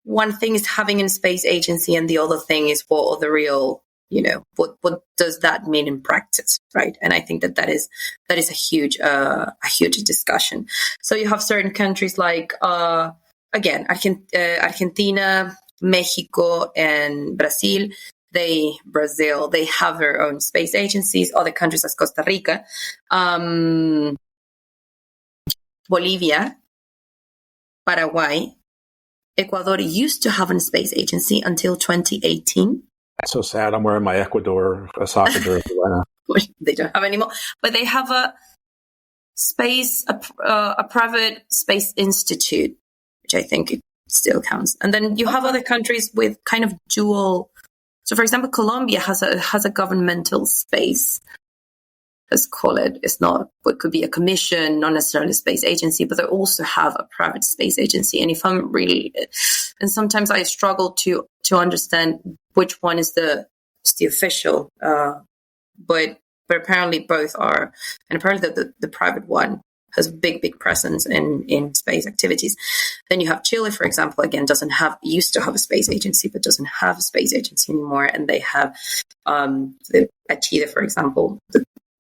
one thing is having a space agency, and the other thing is what are the real, what does that mean in practice, right? And I think that is a huge discussion. So you have certain countries like again, Argentina, Mexico, and Brazil. They have their own space agencies. Other countries as Costa Rica, Bolivia, Paraguay, Ecuador used to have a space agency until 2018. That's so sad. I'm wearing my Ecuador soccer jersey right now. They don't have anymore, but they have a private space institute, which I think it still counts. And then you have other countries with kind of dual. So, for example, Colombia has a governmental space. Let's call it. It's not what could be a commission, not necessarily a space agency, but they also have a private space agency. And if I'm really, and sometimes I struggle to understand which one is the official, but apparently both are, and apparently the private one has a big presence in space activities. Then you have Chile, for example, again, used to have a space agency, but doesn't have a space agency anymore. And they have, at Chile, for example,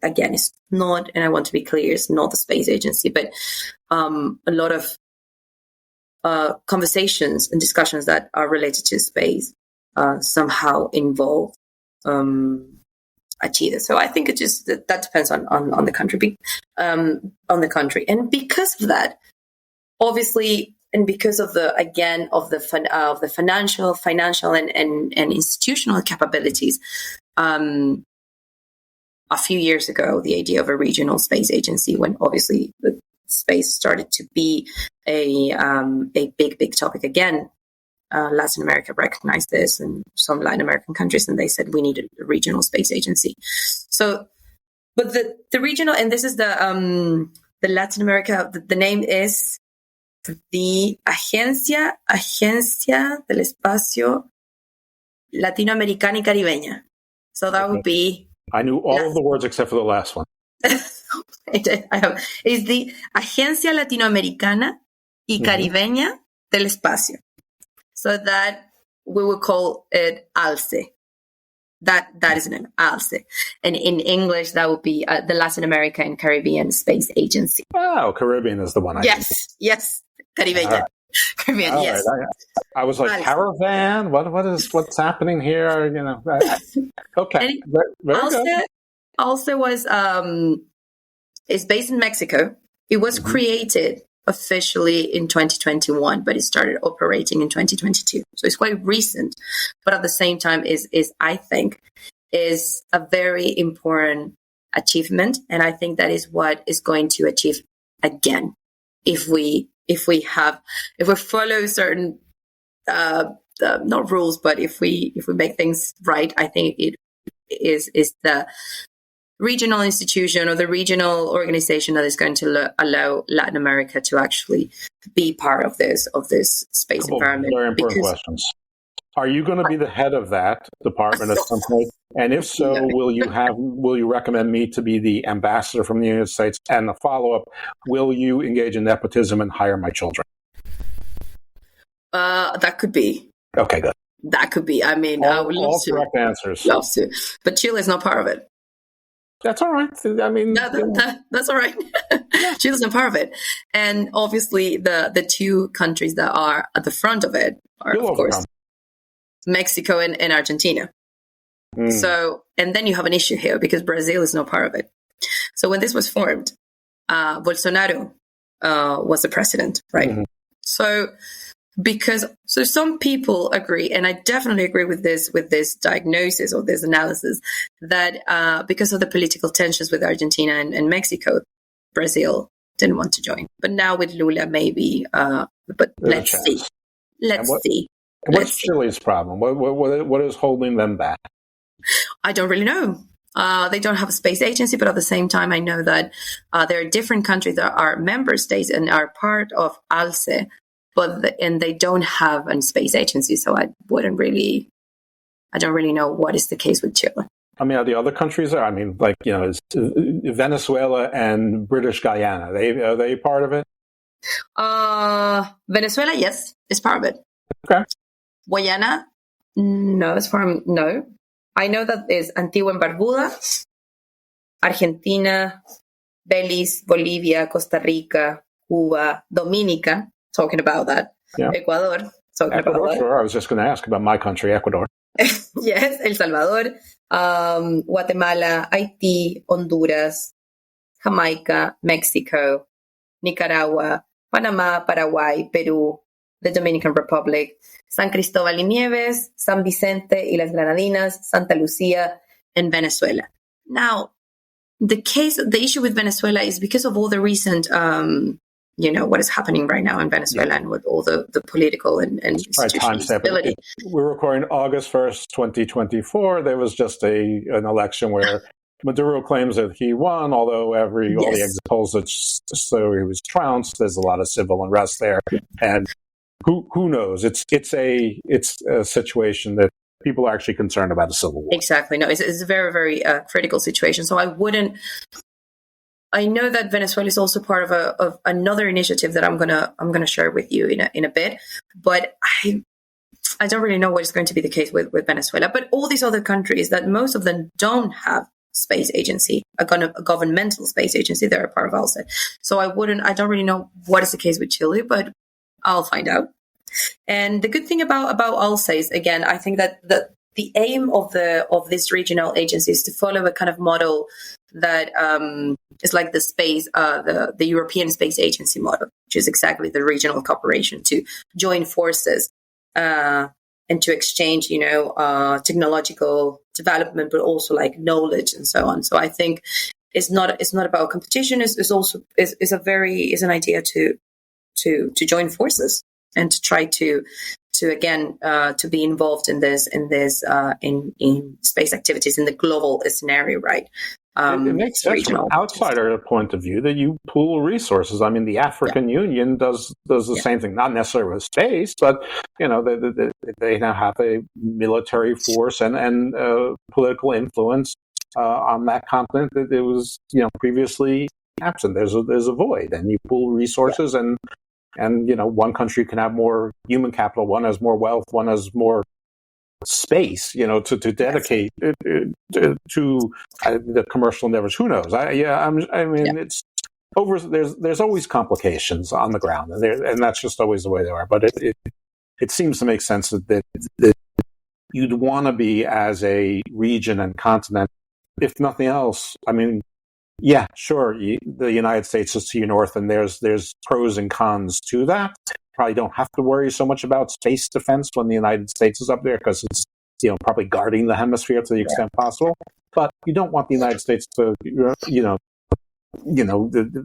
again, it's not, and I want to be clear, it's not the space agency, but a lot of conversations and discussions that are related to space somehow involve Chile. So I think it just that depends on the country, and because of that, obviously, and because of the financial and institutional capabilities. A few years ago, the idea of a regional space agency, when obviously the space started to be a big topic again, Latin America recognized this, and some Latin American countries, and they said we needed a regional space agency. So, but the regional, and this is the Latin America. The name is the Agencia del Espacio Latinoamericana y Caribeña. So that would be. I knew all of the words except for the last one. It's the Agencia Latinoamericana y Caribeña del Espacio. So that we would call it ALCE. That is the name, ALCE. And in English, that would be the Latin America and Caribbean Space Agency. Oh, Caribbean is the one. Yes, Caribbean. Caribbean, all yes. Right. I was like, ALCE. Caravan? What's happening here? Okay. Very good. ALCE was is based in Mexico. It was created officially in 2021, but it started operating in 2022. So it's quite recent, but at the same time is I think is a very important achievement. And I think that is what is going to achieve again. If we follow certain, not rules, but if we make things right, I think it is the regional institution or the regional organization that is going to allow Latin America to actually be part of this space environment. Very important questions. Are you going to be the head of that department at some point? And if so, will you recommend me to be the ambassador from the United States? And the follow-up, will you engage in nepotism and hire my children? That could be. Okay, good. That could be. I mean, I would love to. All correct answers. Love to. But Chile is not part of it. That's all right. I mean, that's all right. Chile's not part of it. And obviously, the two countries that are at the front of it are, of course, Mexico and Argentina. So, and then you have an issue here because Brazil is not part of it. So when this was formed, Bolsonaro was the president, right? So because so some people agree, and I definitely agree with this diagnosis or this analysis, that because of the political tensions with Argentina and Mexico, Brazil didn't want to join. But now with Lula, maybe. But let's see. Let's see. What's Chile's problem? What is holding them back? I don't really know. They don't have a space agency, but at the same time, I know that there are different countries that are member states and are part of ALCE, and they don't have a space agency. So I don't really know what is the case with Chile. I mean, are the other countries there? I mean, like, is Venezuela and British Guyana, are they part of it? Venezuela, yes, is part of it. Okay. Guyana, no, no. I know that there's Antigua and Barbuda, Argentina, Belize, Bolivia, Costa Rica, Cuba, Dominica, talking about that. Yeah. Ecuador, talking Ecuador, about that. Sure. I was just going to ask about my country, Ecuador. Yes, El Salvador, Guatemala, Haití, Honduras, Jamaica, Mexico, Nicaragua, Panama, Paraguay, Peru, the Dominican Republic, San Cristóbal y Nieves, San Vicente y las Granadinas, Santa Lucia, and Venezuela. Now, the issue with Venezuela is because of all the recent, what is happening right now in Venezuela and with all the political and institutional instability. We're recording August 1st, 2024. There was just an election where Maduro claims that he won, although all the exit polls so he was trounced. There's a lot of civil unrest there, and who knows? It's a situation that people are actually concerned about a civil war. Exactly. No, it's a very, very critical situation. So I know that Venezuela is also part of another initiative that I'm gonna share with you in a bit, but I don't really know what is going to be the case with Venezuela. But all these other countries that most of them don't have space agency, a governmental space agency, they're a part of ALCE. So I don't really know what is the case with Chile, but I'll find out. And the good thing about ALCE is, again, I think that the aim of this regional agency is to follow a kind of model that is like the European Space Agency model, which is exactly the regional cooperation to join forces and to exchange, technological development, but also like knowledge and so on. So I think it's not about competition. It's also an idea to join forces and to try to be involved in space activities in the global scenario, right? It makes sense from an outsider point of view that you pool resources. I mean, the African Union does the same thing, not necessarily with space, but they now have a military force and political influence on that continent that it was previously absent. There's a void, and you pool resources, and one country can have more human capital, one has more wealth, one has more space, to dedicate to the commercial endeavors. Who knows? It's over. There's always complications on the ground, and that's just always the way they are. But it seems to make sense that you'd want to be as a region and continent, if nothing else. I mean, yeah, sure. The United States is to your north, and there's pros and cons to that. Probably don't have to worry so much about space defense when the United States is up there, because it's probably guarding the hemisphere to the extent possible. But you don't want the United States to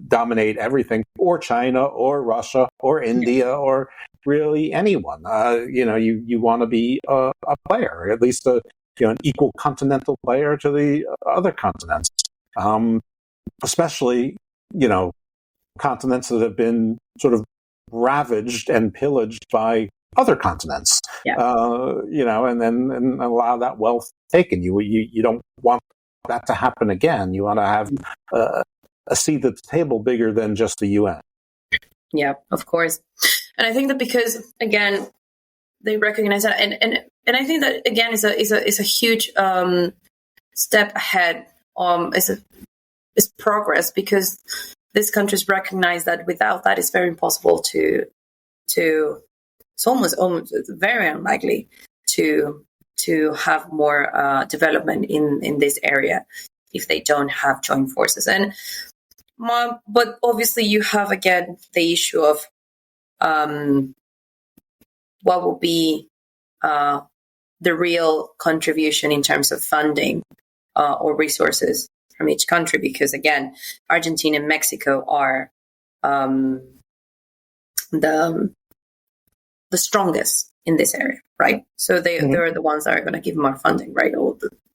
dominate everything, or China, or Russia, or India, or really anyone. You want to be a player, at least an equal continental player to the other continents. Especially, continents that have been sort of ravaged and pillaged by other continents, and allow that wealth taken. You don't want that to happen again. You want to have a seat at the table bigger than just the UN. Yeah, of course. And I think that because, again, they recognize that, and I think that, again, is a huge step ahead. Is progress, because these countries recognize that without that, it's very impossible to it's almost very unlikely to have more development in this area if they don't have joint forces. But obviously you have, again, the issue of what will be the real contribution in terms of funding or resources from each country, because again, Argentina and Mexico are the strongest in this area, right? So they're the ones that are going to give more funding, right?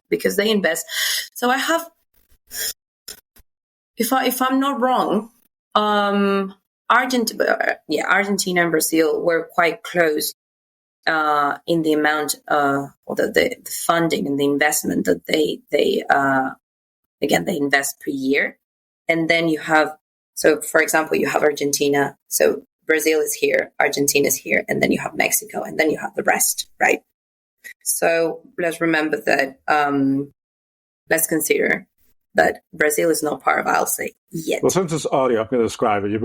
Because they invest. So I have, if I'm not wrong, Argentina and Brazil were quite close in the amount or the funding and the investment that they invest per year. And then you have, so for example, you have Argentina. So Brazil is here, Argentina is here, and then you have Mexico, and then you have the rest, right? So let's remember that, let's consider that Brazil is not part of ALSE yet. Well, since it's audio, I'm going to describe it.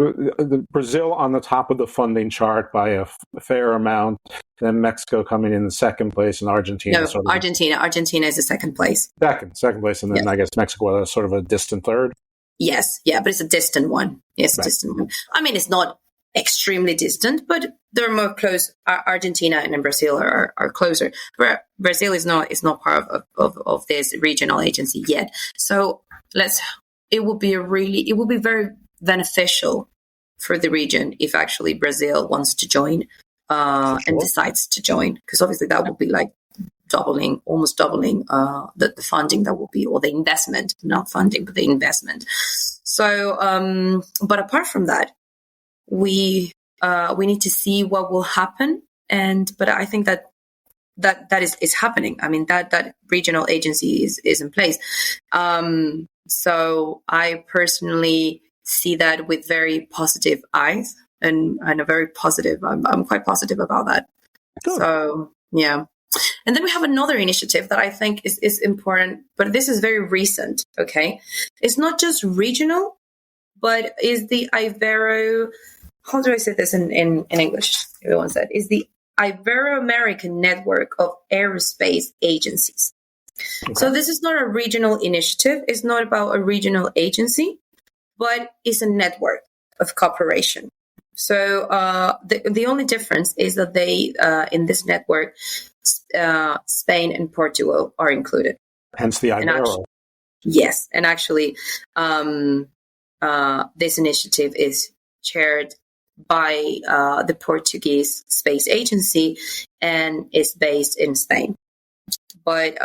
Brazil on the top of the funding chart by a fair amount, then Mexico coming in the second place, and Argentina. No, Argentina is the second place. Second place, and then I guess Mexico is sort of a distant third. Yes, yeah, but it's a distant one. Yes, right. Distant one. I mean, it's not extremely distant, but they're more close. Argentina and Brazil are closer. Brazil is not part of this regional agency yet. So it will be very beneficial for the region if actually Brazil wants to join and decides to join, because obviously that will be like almost doubling the funding that will be, or the investment, not funding, but the investment. So, but apart from that, we need to see what will happen, but I think that is happening. I mean, that regional agency is in place. So I personally see that with very positive eyes, and a very positive. I'm quite positive about that. Good. So yeah. And then we have another initiative that I think is important, but this is very recent. Okay, it's not just regional, but is the Ibero. How do I say this in English? Everyone said is the Ibero-American Network of Aerospace Agencies. Okay. So this is not a regional initiative. It's not about a regional agency, but it's a network of cooperation. So the only difference is that they in this network, Spain and Portugal are included. Hence the Ibero. Yes, and actually, this initiative is chaired by the Portuguese Space Agency and is based in Spain. But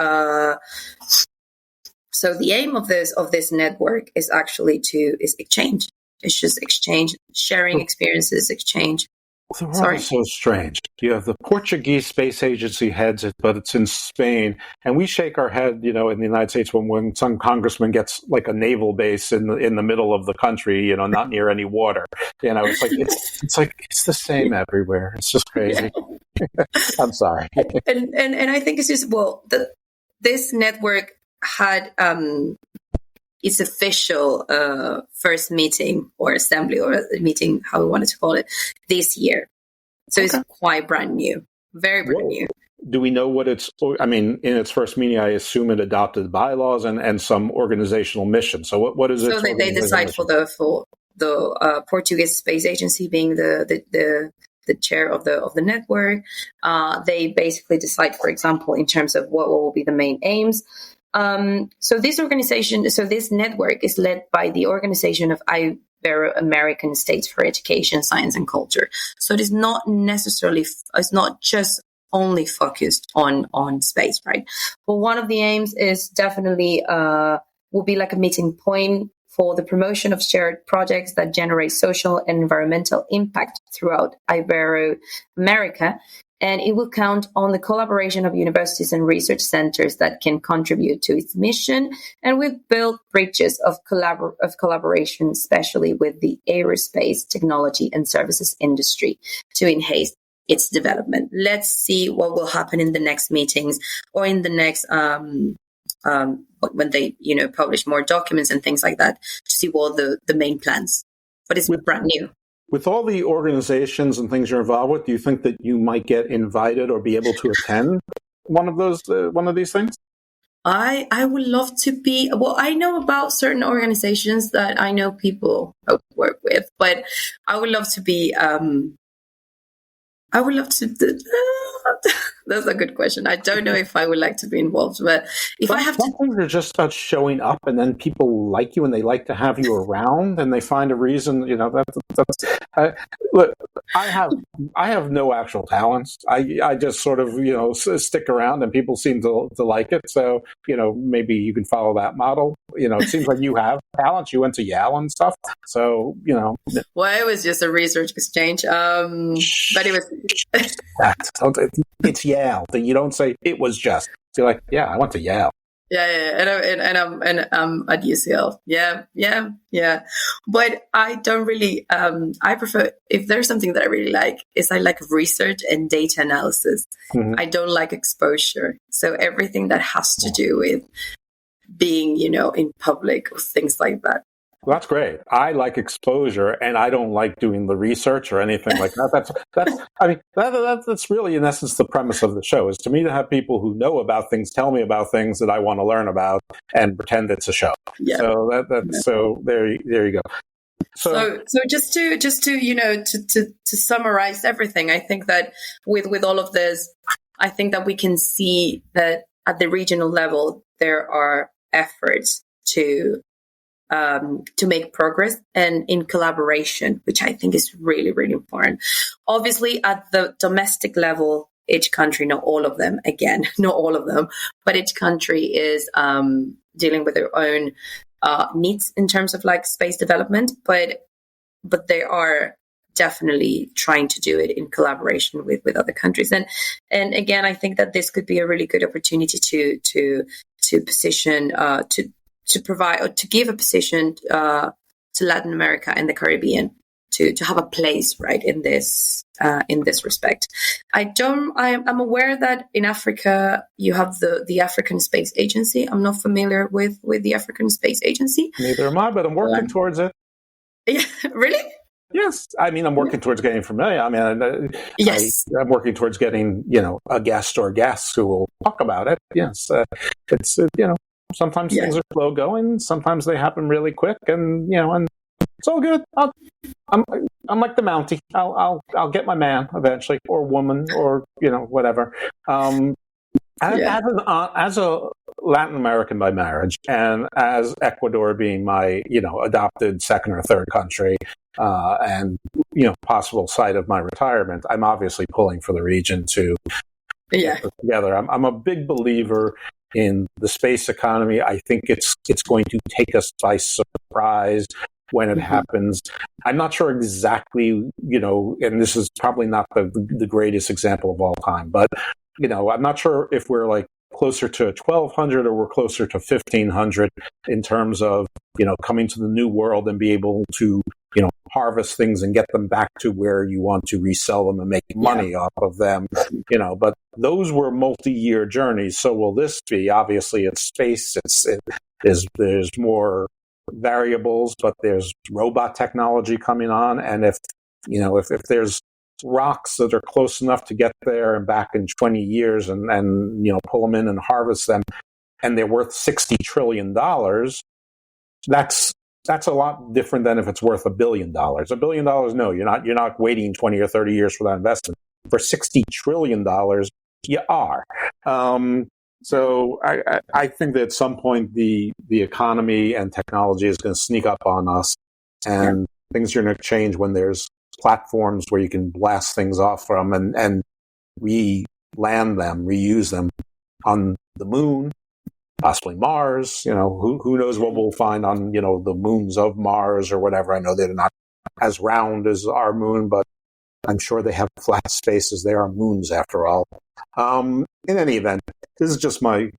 so the aim of this network is actually is exchange. It's just exchange, sharing experiences, exchange. Sorry. So strange. You have the Portuguese Space Agency heads it, but it's in Spain, and we shake our head, in the United States when some congressman gets like a naval base in the middle of the country, not near any water. It's it's the same everywhere. It's just crazy. Yeah. I'm sorry. And I think it's just this network had its official first meeting or assembly or meeting, how we wanted to call it, this year. So It's quite brand new, very brand new. Do we know what in its first meeting, I assume it adopted bylaws and some organizational mission. So what is it? So they decide for the Portuguese Space Agency being the chair of the network. They basically decide, for example, in terms of what will be the main aims. So this network is led by the Organization of Ibero-American States for Education, Science and Culture. So it is not just only focused on space, right? But one of the aims is definitely will be like a meeting point for the promotion of shared projects that generate social and environmental impact throughout Ibero-America. And it will count on the collaboration of universities and research centers that can contribute to its mission. And we've built bridges of collaboration, especially with the aerospace, technology, and services industry to enhance its development. Let's see what will happen in the next meetings or in the next when they publish more documents and things like that to see what the main plans. But it's brand new. With all the organizations and things you're involved with, do you think that you might get invited or be able to attend one of these things? I would love to be. Well, I know about certain organizations that I know people work with, but I would love to be I would love to. That's a good question. I don't know if I would like to be involved, but if I have to. Some things are just about showing up, and then people like you, and they like to have you around, and they find a reason. Look, I have no actual talents. I just sort of stick around, and people seem to like it. So maybe you can follow that model. It seems like you have talents. You went to Yale and stuff. So Well, it was just a research exchange. But it was. It's Yale. You don't say it was just. You're like, yeah, I went to Yale. Yeah, and I'm at UCL. Yeah. But I don't really. I prefer, if there's something that I really like, is I like research and data analysis. Mm-hmm. I don't like exposure. So everything that has to do with being, in public or things like that. Well, that's great. I like exposure, and I don't like doing the research or anything like that. That's really, in essence, the premise of the show, is to me to have people who know about things tell me about things that I want to learn about and pretend it's a show. Yeah. So there you go. So just to summarize everything, I think that with all of this, I think that we can see that at the regional level there are efforts to make progress and in collaboration, which I think is really, really important. Obviously, at the domestic level, each country, not all of them, but each country is dealing with their own needs in terms of like space development, but they are definitely trying to do it in collaboration with other countries. And again, I think that this could be a really good opportunity to position to provide or to give a position to Latin America and the Caribbean to have a place right in this respect. I'm aware that in Africa you have the African Space Agency. I'm not familiar with the African Space Agency. Neither am I, but I'm working towards it. Yeah, really? Yes, I'm working towards getting familiar. Yes, I'm working towards getting a guest or guests who will talk about it. Yes, it's sometimes things are slow going. Sometimes they happen really quick, and and it's all good. I'm like the Mountie. I'll get my man eventually, or woman, or whatever. As a Latin American by marriage, and as Ecuador being my adopted second or third country, and possible site of my retirement, I'm obviously pulling for the region to get together. I'm a big believer in the space economy. I think it's going to take us by surprise when it happens. I'm not sure exactly, and this is probably not the greatest example of all time, but I'm not sure if we're like closer to 1,200 or we're closer to 1,500 in terms of coming to the new world and be able to harvest things and get them back to where you want to resell them and make money off of them. But those were multi-year journeys. So will this be? Obviously, it's space. There's more variables, but there's robot technology coming on, and if there's rocks that are close enough to get there and back in 20 years and pull them in and harvest them, and they're worth $60 trillion, that's a lot different than if it's worth $1 billion. $1 billion, no, you're not waiting 20 or 30 years for that investment. For $60 trillion, you are. So I think that at some point the economy and technology is going to sneak up on us, and things are going to change when there's platforms where you can blast things off from and re-land them, reuse them on the moon, possibly Mars. Who knows what we'll find on the moons of Mars or whatever. I know they're not as round as our moon, but I'm sure they have flat spaces. They are moons after all. In any event, this is just my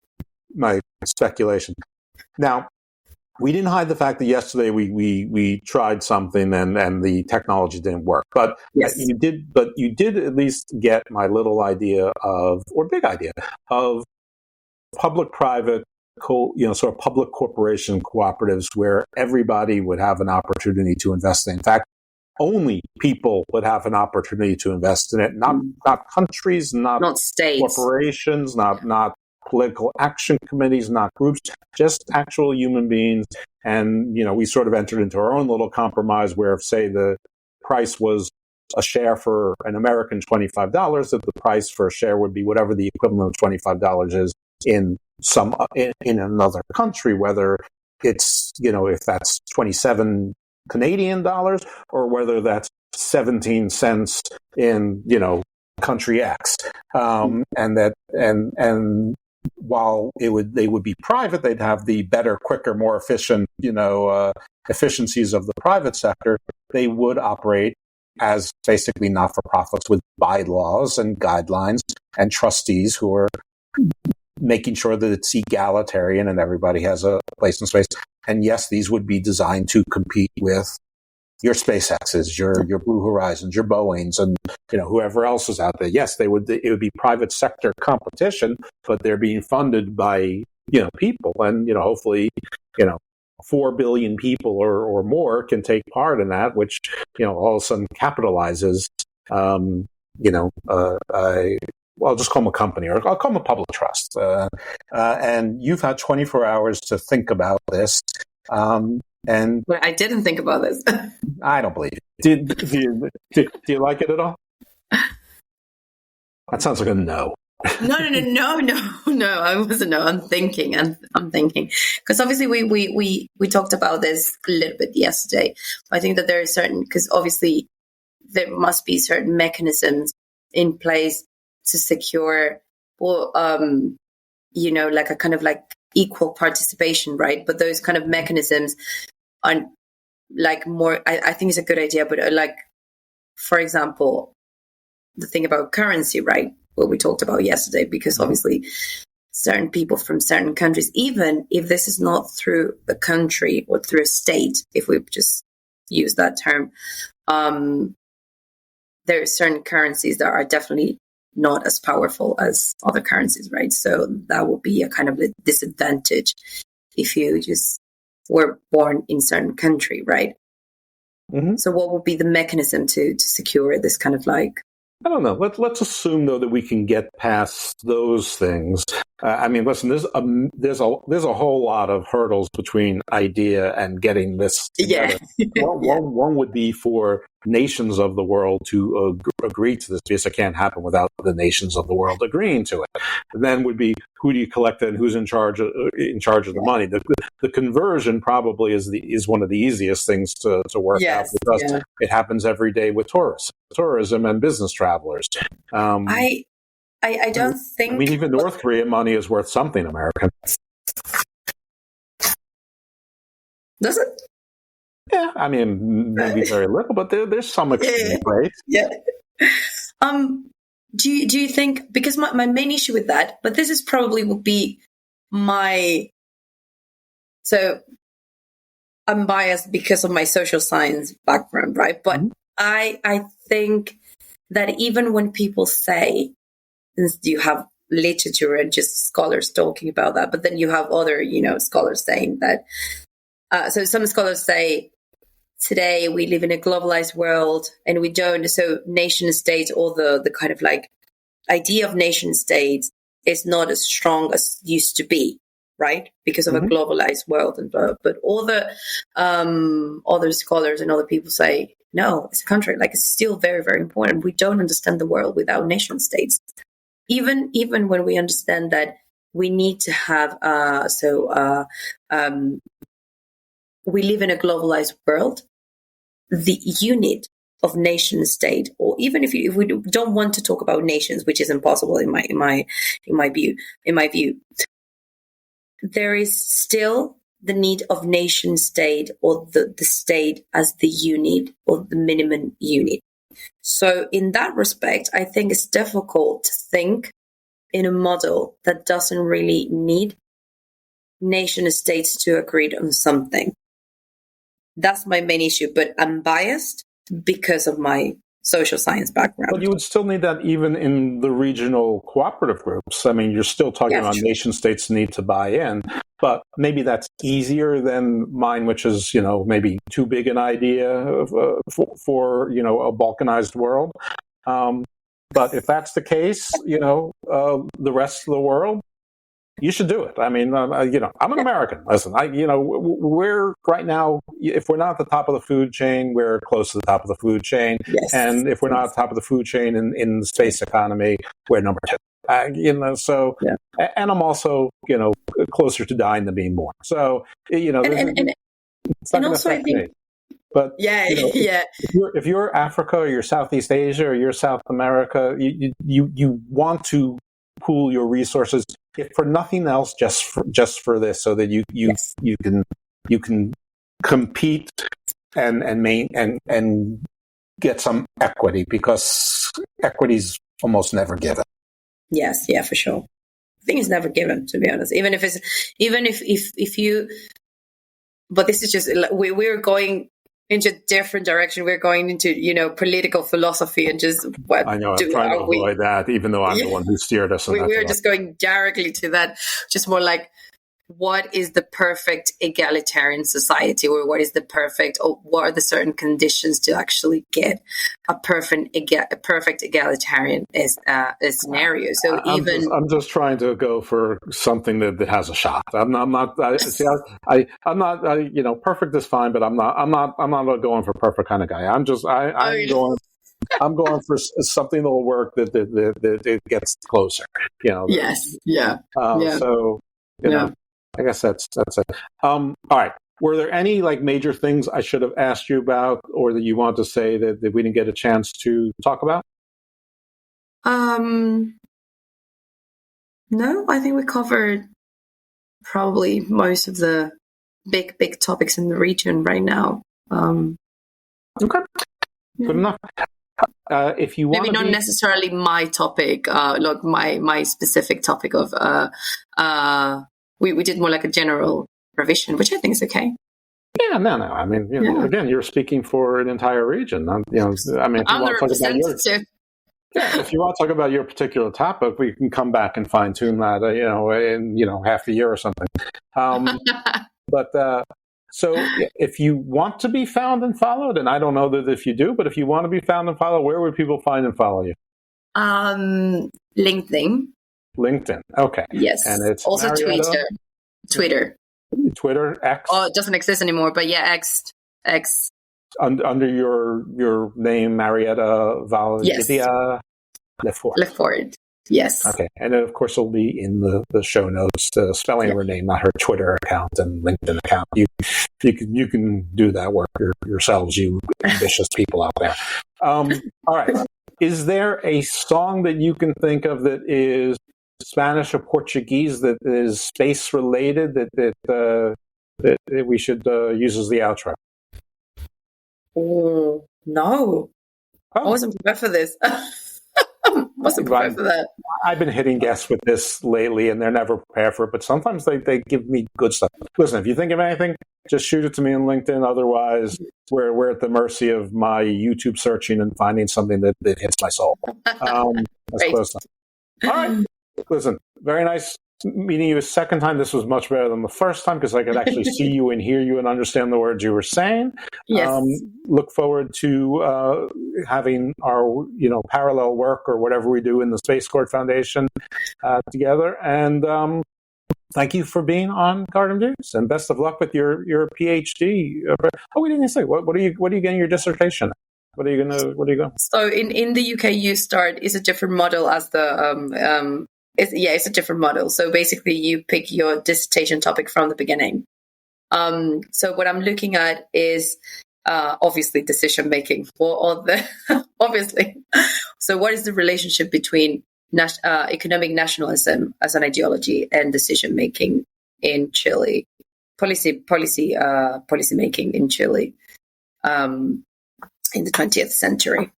speculation. Now, we didn't hide the fact that yesterday we tried something and the technology didn't work. But you did at least get my little idea big idea of public-private, sort of public corporation cooperatives where everybody would have an opportunity to invest in. In fact, only people would have an opportunity to invest in it, not countries, not states, corporations, not political action committees, not groups, just actual human beings. And, we sort of entered into our own little compromise where if, say, the price was a share for an American $25, that the price for a share would be whatever the equivalent of $25 is in in another country, whether it's, if that's 27 Canadian dollars or whether that's 17 cents in, country X. And while they would be private, they'd have the better, quicker, more efficient, efficiencies of the private sector. They would operate as basically not-for-profits with bylaws and guidelines and trustees who are making sure that it's egalitarian and everybody has a place in space. And yes, these would be designed to compete with your SpaceXs, your Blue Horizons, your Boeings, and whoever else is out there. Yes, it would be private sector competition, but they're being funded by people, and hopefully 4 billion people or more can take part in that, which all of a sudden capitalizes I'll just call them a company, or I'll call them a public trust. And you've had 24 hours to think about this. And I didn't think about this. I don't believe it. Do you like it at all? That sounds like a no. No. I wasn't. No, I'm thinking, because obviously we talked about this a little bit yesterday. I think that there are because obviously there must be certain mechanisms in place to secure, like a kind of like equal participation, right? But those kind of mechanisms are like more. I think it's a good idea, but like, for example, the thing about currency, right? What we talked about yesterday, because obviously certain people from certain countries, even if this is not through a country or through a state, if we just use that term, there are certain currencies that are definitely not as powerful as other currencies, right? So that would be a kind of a disadvantage if you just were born in certain country, right? Mm-hmm. So what would be the mechanism to secure this kind of like? I don't know. Let's assume though that we can get past those things. Listen, there's a whole lot of hurdles between idea and getting this together. Yeah. One would be for nations of the world to agree to this, because it can't happen without the nations of the world agreeing to it. And then would be, who do you collect and who's in charge of the money? The conversion probably is one of the easiest things to work out, because it happens every day with tourism and business travelers. I don't think. Even North Korea money is worth something, American. Does it? Yeah, maybe very little, but there's some exchange rate. Yeah. Do you think, because my main issue with that, but this is probably would be so I'm biased because of my social science background, right? But I think that even when people say, you have literature and just scholars talking about that, but then you have other, scholars saying that. So some scholars say, today we live in a globalized world and we don't. So nation states, or the kind of like idea of nation states, is not as strong as it used to be, right? Because of a globalized world. But all the other scholars and other people say, no, it's a country. Like, it's still very, very important. We don't understand the world without nation states. Even when we understand that we need to have, we live in a globalized world, the unit of nation state, or even if we don't want to talk about nations, which is impossible in my view, there is still the need of nation state, or the state as the unit, or the minimum unit. So in that respect, I think it's difficult to think in a model that doesn't really need nation states to agree on something. That's my main issue, but I'm biased because of my social science background. But you would still need that even in the regional cooperative groups. You're still talking about nation states need to buy in, but maybe that's easier than mine, which is, maybe too big an idea for a balkanized world. But if that's the case, the rest of the world, You should do it. I mean, I'm an American. Listen, we're right now, if we're not at the top of the food chain, we're close to the top of the food chain. Yes. And if we're not at the top of the food chain in the space economy, we're number 2. And I'm also, closer to dying than being born. So, it's not going to affect me. But if you're Africa or you're Southeast Asia or you're South America, you want to pool your resources, if for nothing else, just for this, so that you can compete and get some equity, because equity's almost never given. Yes, yeah, for sure. I think it's never given, to be honest. Even if you, but this is just we're going into a different direction. We're going into, political philosophy and just what I know. I'm trying to avoid that, even though I'm the one who steered us. We're just going directly to that. Just more like, what is the perfect egalitarian society, or what is the perfect, or what are the certain conditions to actually get a perfect egalitarian scenario? So I'm just trying to go for something that has a shot. I'm not. Perfect is fine, but I'm not going for perfect kind of guy. I'm going for something that will work that gets closer. Yes. Yeah. So I guess that's it. All right. Were there any major things I should have asked you about, or that you want to say that we didn't get a chance to talk about? No, I think we covered probably most of the big topics in the region right now. Okay. Good enough. If you want, maybe not necessarily my topic, like my specific topic of we did more like a general revision, which I think is okay. Yeah, no. I mean, again, you're speaking for an entire region. I'm the representative. If you want to talk about your particular topic, we can come back and fine tune that, in half a year or something. But so if you want to be found and followed, and I don't know that if you do, but if you want to be found and followed, where would people find and follow you? LinkedIn. Okay. Yes. And it's also Marieta? Twitter, X. Oh, it doesn't exist anymore, but yeah, X. Under your name, Marieta Valdivia LeFort. Yes. Okay. And of course, it'll be in the show notes, the spelling of her name, not her Twitter account and LinkedIn account. You can do that work yourselves, you ambitious people out there. All right. Is there a song that you can think of that is Spanish or Portuguese that is space related that we should use as the outro? Oh, no. I wasn't prepared for this. Wasn't prepared for that. I've been hitting guests with this lately, and they're never prepared for it, but sometimes they give me good stuff. Listen, if you think of anything, just shoot it to me on LinkedIn. Otherwise, we're at the mercy of my YouTube searching and finding something that hits my soul. That's close enough. All right. Listen, very nice meeting you a second time. This was much better than the first time, because I could actually see you and hear you and understand the words you were saying. Yes. Look forward to having our parallel work or whatever we do in the Space Court Foundation together. And thank you for being on Garden Views, and best of luck with your PhD. Oh, we didn't say what are you getting your dissertation? What are you going? So in the UK, it's a different model as the it's a different model. So basically, you pick your dissertation topic from the beginning. So what I'm looking at is obviously decision making. Obviously. So what is the relationship between economic nationalism as an ideology and decision making in Chile, policy making in Chile in the 20th century?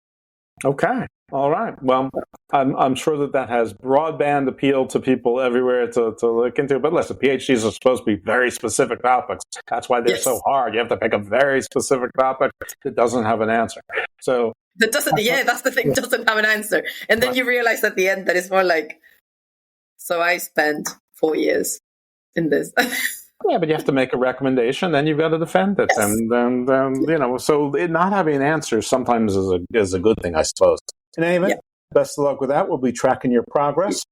Okay. All right. Well, I'm sure that has broadband appeal to people everywhere to look into. But listen, PhDs are supposed to be very specific topics. That's why they're so hard. You have to pick a very specific topic that doesn't have an answer. So that doesn't. Yeah, that's the thing. Doesn't have an answer, and then you realize at the end that it's more like. So I spent 4 years in this. Yeah, but you have to make a recommendation, then you've got to defend it, yes. and so not having answers sometimes is a good thing, I suppose. In any event, best of luck with that. We'll be tracking your progress.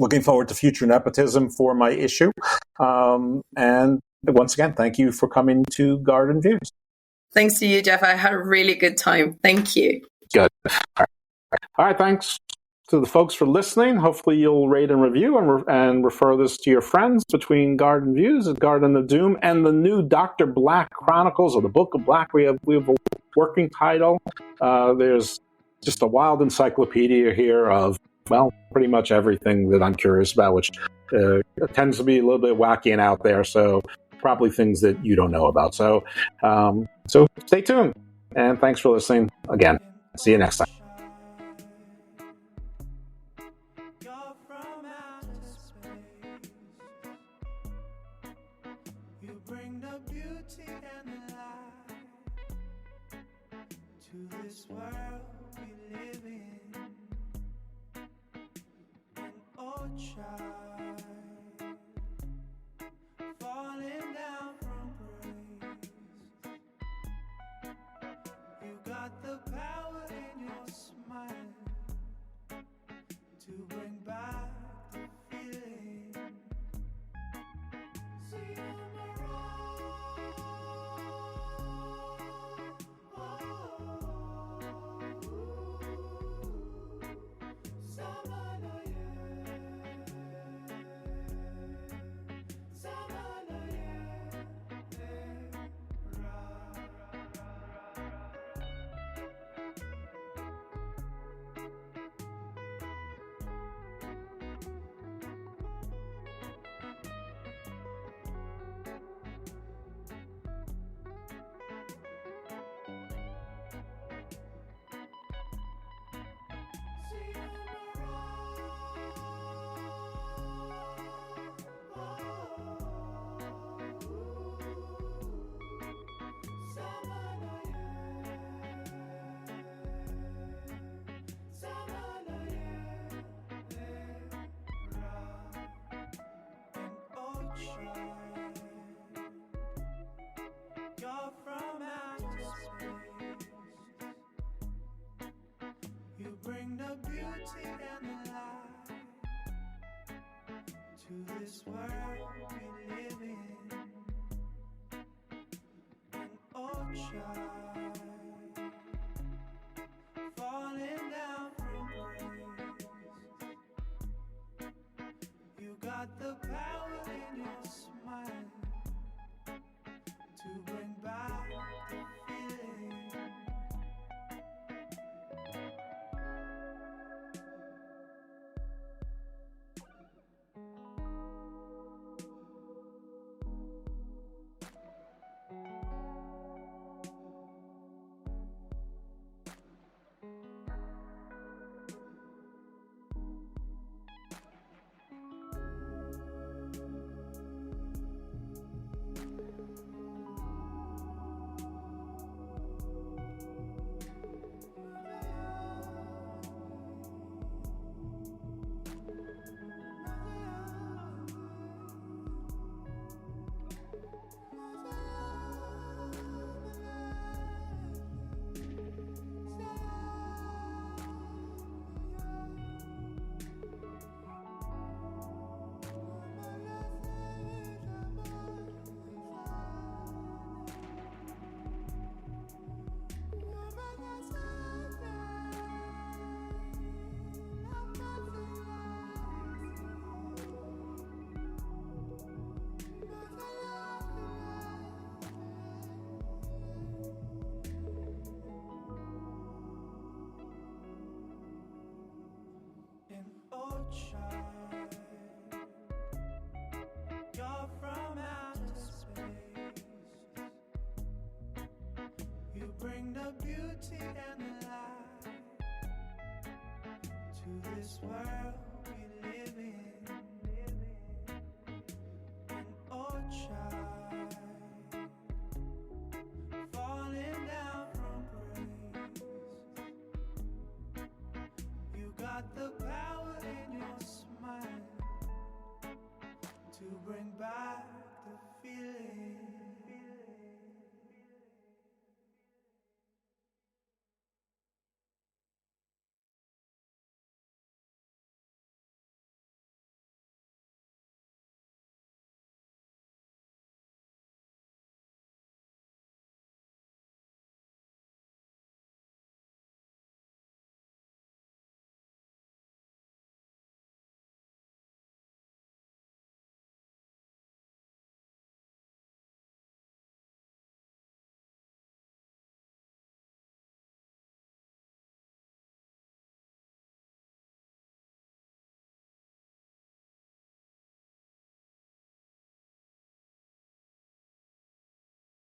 looking forward to future nepotism for my issue. And once again, thank you for coming to Garden Views. Thanks to you, Jeff. I had a really good time. Thank you. Good. All right. Thanks to the folks for listening. Hopefully you'll rate and review and refer this to your friends. Between Garden Views and Garden of Doom and the new Dr. Black Chronicles, or the Book of Black, we have a working title. There's just a wild encyclopedia here of, well, pretty much everything that I'm curious about, which tends to be a little bit wacky and out there. So probably things that you don't know about. So stay tuned. And thanks for listening again. See you next time. This world we live in, an old child falling down from grace. You got the power in your smile to bring back the feeling. You're from outer space. You bring the beauty and the light to this world we live in. An old child falling down from grace. You got the power in your smile to bring back the feeling.